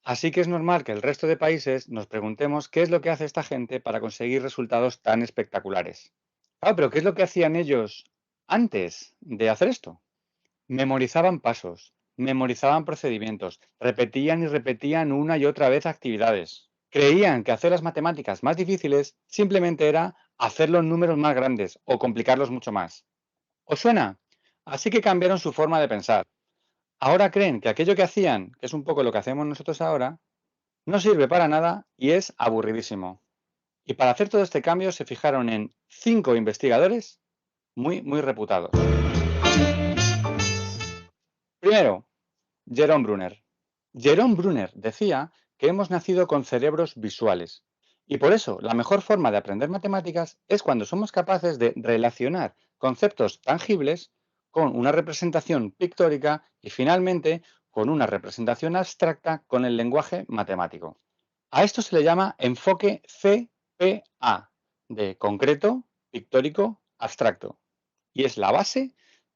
Así que es normal que el resto de países nos preguntemos qué es lo que hace esta gente para conseguir resultados tan espectaculares. Claro, pero ¿qué es lo que hacían ellos antes de hacer esto? Memorizaban pasos, memorizaban procedimientos, repetían y repetían una y otra vez actividades. Creían que hacer las matemáticas más difíciles simplemente era hacer los números más grandes o complicarlos mucho más. ¿Os suena? Así que cambiaron su forma de pensar. Ahora creen que aquello que hacían, que es un poco lo que hacemos nosotros ahora, no sirve para nada y es aburridísimo. Y para hacer todo este cambio se fijaron en 5 investigadores muy reputados. Primero, Jerome Bruner. Jerome Bruner decía que hemos nacido con cerebros visuales y por eso la mejor forma de aprender matemáticas es cuando somos capaces de relacionar conceptos tangibles con una representación pictórica y finalmente con una representación abstracta con el lenguaje matemático. A esto se le llama enfoque CPA, de concreto, pictórico, abstracto, y es la base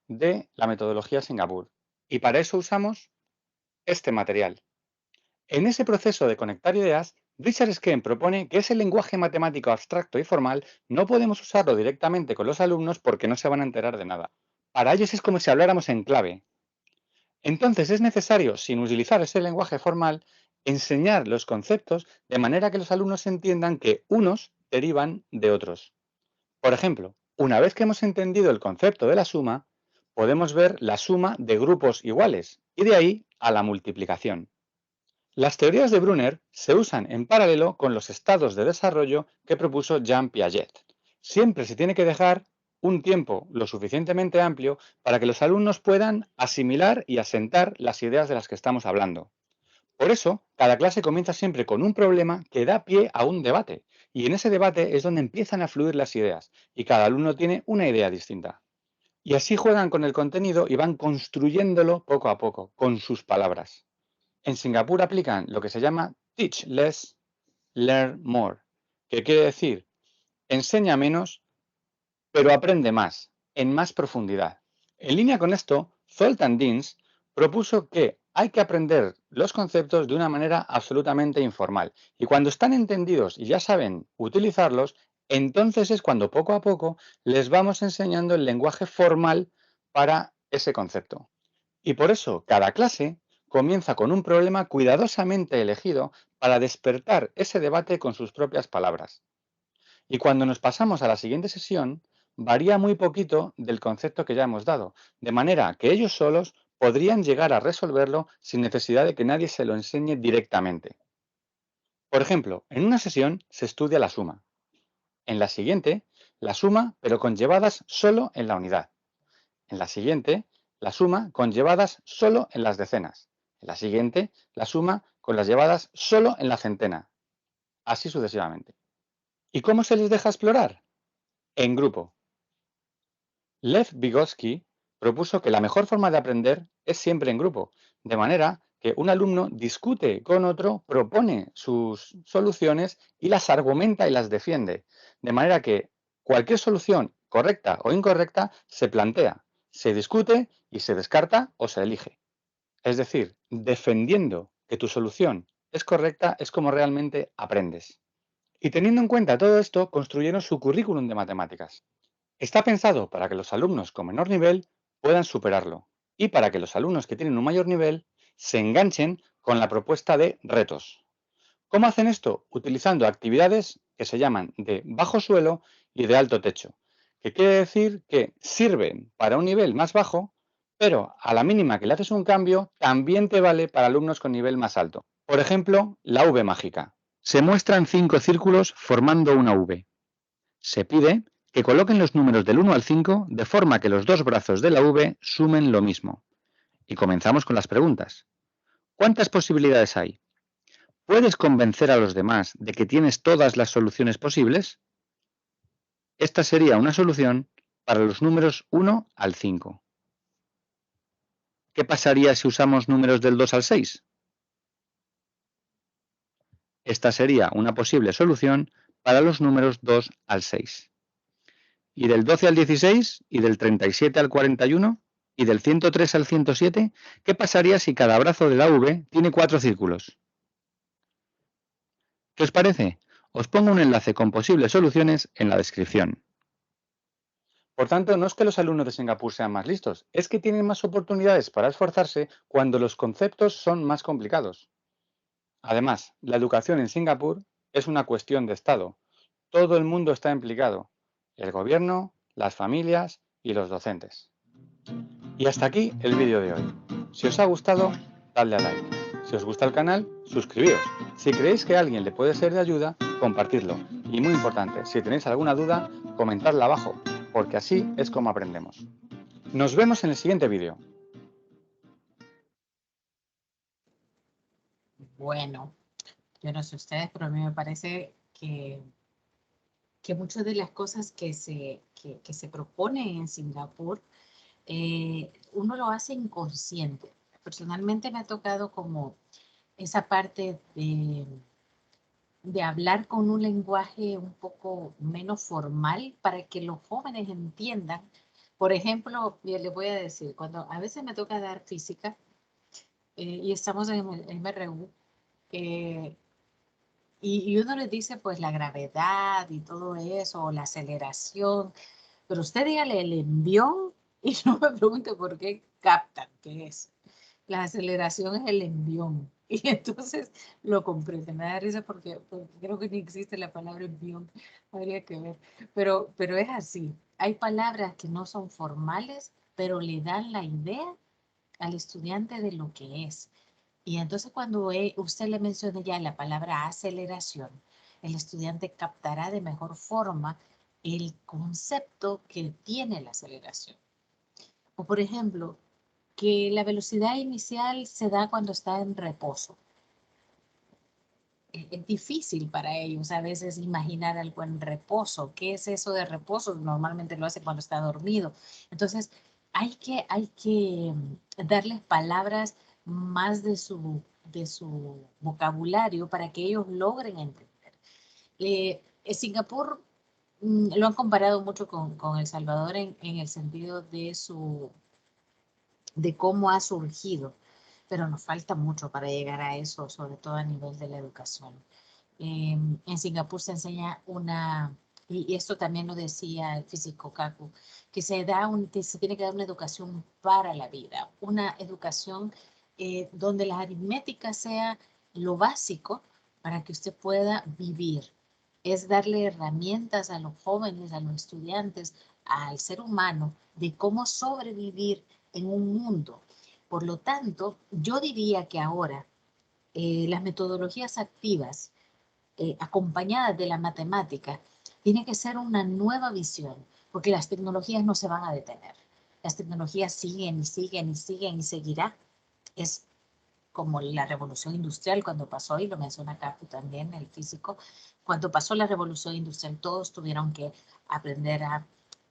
de la metodología Singapur. Y para eso usamos este material. En ese proceso de conectar ideas, Richard Sken propone que ese lenguaje matemático abstracto y formal no podemos usarlo directamente con los alumnos porque no se van a enterar de nada. Para ellos es como si habláramos en clave. Entonces es necesario, sin utilizar ese lenguaje formal, enseñar los conceptos de manera que los alumnos entiendan que unos derivan de otros. Por ejemplo, una vez que hemos entendido el concepto de la suma, podemos ver la suma de grupos iguales y de ahí a la multiplicación. Las teorías de Brunner se usan en paralelo con los estados de desarrollo que propuso Jean Piaget. Siempre se tiene que dejar un tiempo lo suficientemente amplio para que los alumnos puedan asimilar y asentar las ideas de las que estamos hablando. Por eso, cada clase comienza siempre con un problema que da pie a un debate, y en ese debate es donde empiezan a fluir las ideas, y cada alumno tiene una idea distinta. Y así juegan con el contenido y van construyéndolo poco a poco, con sus palabras. En Singapur aplican lo que se llama Teach Less, Learn More, que quiere decir enseña menos, pero aprende más. en más profundidad. En línea con esto, Zoltan Dienst propuso que hay que aprender los conceptos de una manera absolutamente informal. Y cuando están entendidos y ya saben utilizarlos, entonces es cuando poco a poco les vamos enseñando el lenguaje formal para ese concepto. Y por eso cada clase comienza con un problema cuidadosamente elegido para despertar ese debate con sus propias palabras. Y cuando nos pasamos a la siguiente sesión, varía muy poquito del concepto que ya hemos dado, de manera que ellos solos podrían llegar a resolverlo sin necesidad de que nadie se lo enseñe directamente. Por ejemplo, en una sesión se estudia la suma. En la siguiente, la suma, pero con llevadas solo en la unidad. En la siguiente, la suma con llevadas solo en las decenas. En la siguiente, la suma con las llevadas solo en la centena. Así sucesivamente. ¿Y cómo se les deja explorar? En grupo. Lev Vygotsky propuso que la mejor forma de aprender es siempre en grupo, de manera que un alumno discute con otro, propone sus soluciones y las argumenta y las defiende, de manera que cualquier solución, correcta o incorrecta, se plantea, se discute y se descarta o se elige. Es decir, defendiendo que tu solución es correcta es como realmente aprendes. Y teniendo en cuenta todo esto, construyeron su currículum de matemáticas. Está pensado para que los alumnos con menor nivel puedan superarlo y para que los alumnos que tienen un mayor nivel se enganchen con la propuesta de retos. ¿Cómo hacen esto? Utilizando actividades que se llaman de bajo suelo y de alto techo, que quiere decir que sirven para un nivel más bajo, pero a la mínima que le haces un cambio, también te vale para alumnos con nivel más alto. Por ejemplo, la V mágica. Se muestran 5 círculos formando una V. Se pide que coloquen los números del 1 al 5 de forma que los dos brazos de la V sumen lo mismo. Y comenzamos con las preguntas. ¿Cuántas posibilidades hay? ¿Puedes convencer a los demás de que tienes todas las soluciones posibles? Esta sería una solución para los números 1 al 5. ¿Qué pasaría si usamos números del 2 al 6? Esta sería una posible solución para los números 2 al 6. ¿Y del 12 al 16? ¿Y del 37 al 41? ¿Y del 103 al 107? ¿Qué pasaría si cada brazo de la V tiene 4 círculos? ¿Qué os parece? Os pongo un enlace con posibles soluciones en la descripción. Por tanto, no es que los alumnos de Singapur sean más listos, es que tienen más oportunidades para esforzarse cuando los conceptos son más complicados. Además, la educación en Singapur es una cuestión de Estado. Todo el mundo está implicado, el gobierno, las familias y los docentes. Y hasta aquí el vídeo de hoy. Si os ha gustado, dadle a like. Si os gusta el canal, suscribíos. Si creéis que a alguien le puede ser de ayuda, compartidlo. Y muy importante, si tenéis alguna duda, comentadla abajo, porque así es como aprendemos. Nos vemos en el siguiente vídeo. Bueno, yo no sé ustedes, pero a mí me parece que muchas de las cosas que se proponen en Singapur, uno lo hace inconsciente. Personalmente me ha tocado como esa parte de hablar con un lenguaje un poco menos formal para que los jóvenes entiendan. Por ejemplo, les voy a decir, cuando a veces me toca dar física y estamos en el MRU, y uno les dice pues la gravedad y todo eso, o la aceleración, pero usted dígale el envión y no me pregunte por qué captan qué es. La aceleración es el envión. Y entonces lo comprende. Me da risa porque creo que ni existe la palabra envión. Habría que ver. Pero es así. Hay palabras que no son formales, pero le dan la idea al estudiante de lo que es. Y entonces cuando usted le mencione ya la palabra aceleración, el estudiante captará de mejor forma el concepto que tiene la aceleración. O por ejemplo, que la velocidad inicial se da cuando está en reposo. Es difícil para ellos a veces imaginar algo en reposo. ¿Qué es eso de reposo? Normalmente lo hace cuando está dormido. Entonces, hay que darles palabras más de su vocabulario para que ellos logren entender. Singapur lo han comparado mucho con El Salvador en el sentido de cómo ha surgido, pero nos falta mucho para llegar a eso, sobre todo a nivel de la educación. En Singapur se enseña y esto también lo decía el físico Kaku, que se tiene que dar una educación para la vida, una educación donde la aritmética sea lo básico para que usted pueda vivir. Es darle herramientas a los jóvenes, a los estudiantes, al ser humano, de cómo sobrevivir en un mundo. Por lo tanto, yo diría que ahora las metodologías activas acompañadas de la matemática, tiene que ser una nueva visión, porque las tecnologías no se van a detener. Las tecnologías siguen y siguen y siguen y seguirá. Es como la revolución industrial cuando pasó, y lo menciona Kaku también, el físico, cuando pasó la revolución industrial todos tuvieron que aprender a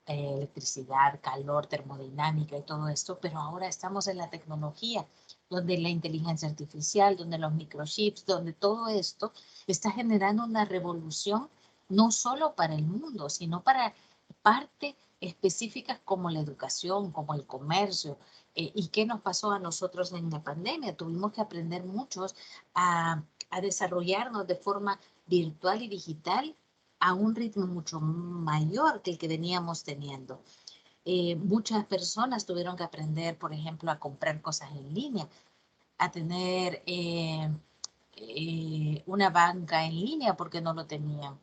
electricidad, calor, termodinámica y todo esto, pero ahora estamos en la tecnología, donde la inteligencia artificial, donde los microchips, donde todo esto está generando una revolución no solo para el mundo, sino para parte específicas como la educación, como el comercio. ¿Y qué nos pasó a nosotros en la pandemia? Tuvimos que aprender muchos a desarrollarnos de forma virtual y digital a un ritmo mucho mayor que el que veníamos teniendo. Muchas personas tuvieron que aprender, por ejemplo, a comprar cosas en línea, a tener una banca en línea porque no lo tenían,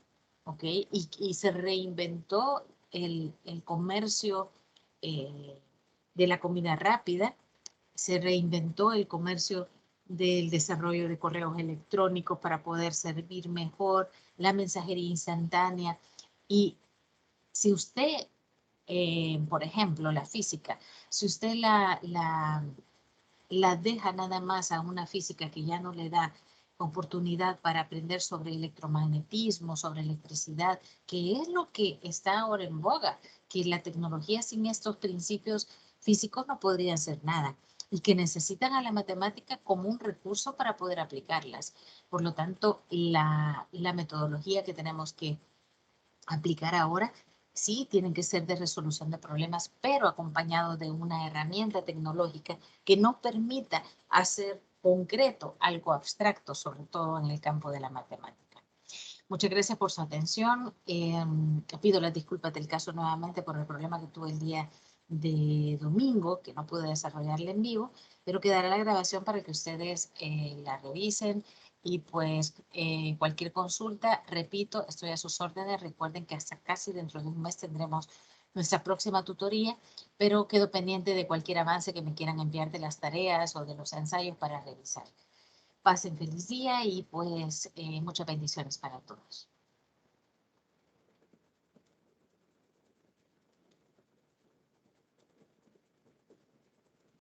¿ok? Y se reinventó el comercio de la comida rápida, se reinventó el comercio del desarrollo de correos electrónicos para poder servir mejor, la mensajería instantánea. Y si usted, por ejemplo, la física, si usted la deja nada más a una física que ya no le da oportunidad para aprender sobre electromagnetismo, sobre electricidad, que es lo que está ahora en boga, que la tecnología sin estos principios físicos no podría hacer nada y que necesitan a la matemática como un recurso para poder aplicarlas. Por lo tanto, la metodología que tenemos que aplicar ahora sí tienen que ser de resolución de problemas, pero acompañado de una herramienta tecnológica que nos permita hacer concreto algo abstracto, sobre todo en el campo de la matemática. Muchas gracias por su atención. Pido las disculpas del caso nuevamente por el problema que tuve el día de domingo, que no pude desarrollarla en vivo, pero quedará la grabación para que ustedes la revisen y pues cualquier consulta, repito, estoy a sus órdenes. Recuerden que hasta casi dentro de un mes tendremos nuestra próxima tutoría, pero quedo pendiente de cualquier avance que me quieran enviar de las tareas o de los ensayos para revisar. Pasen feliz día y pues muchas bendiciones para todos.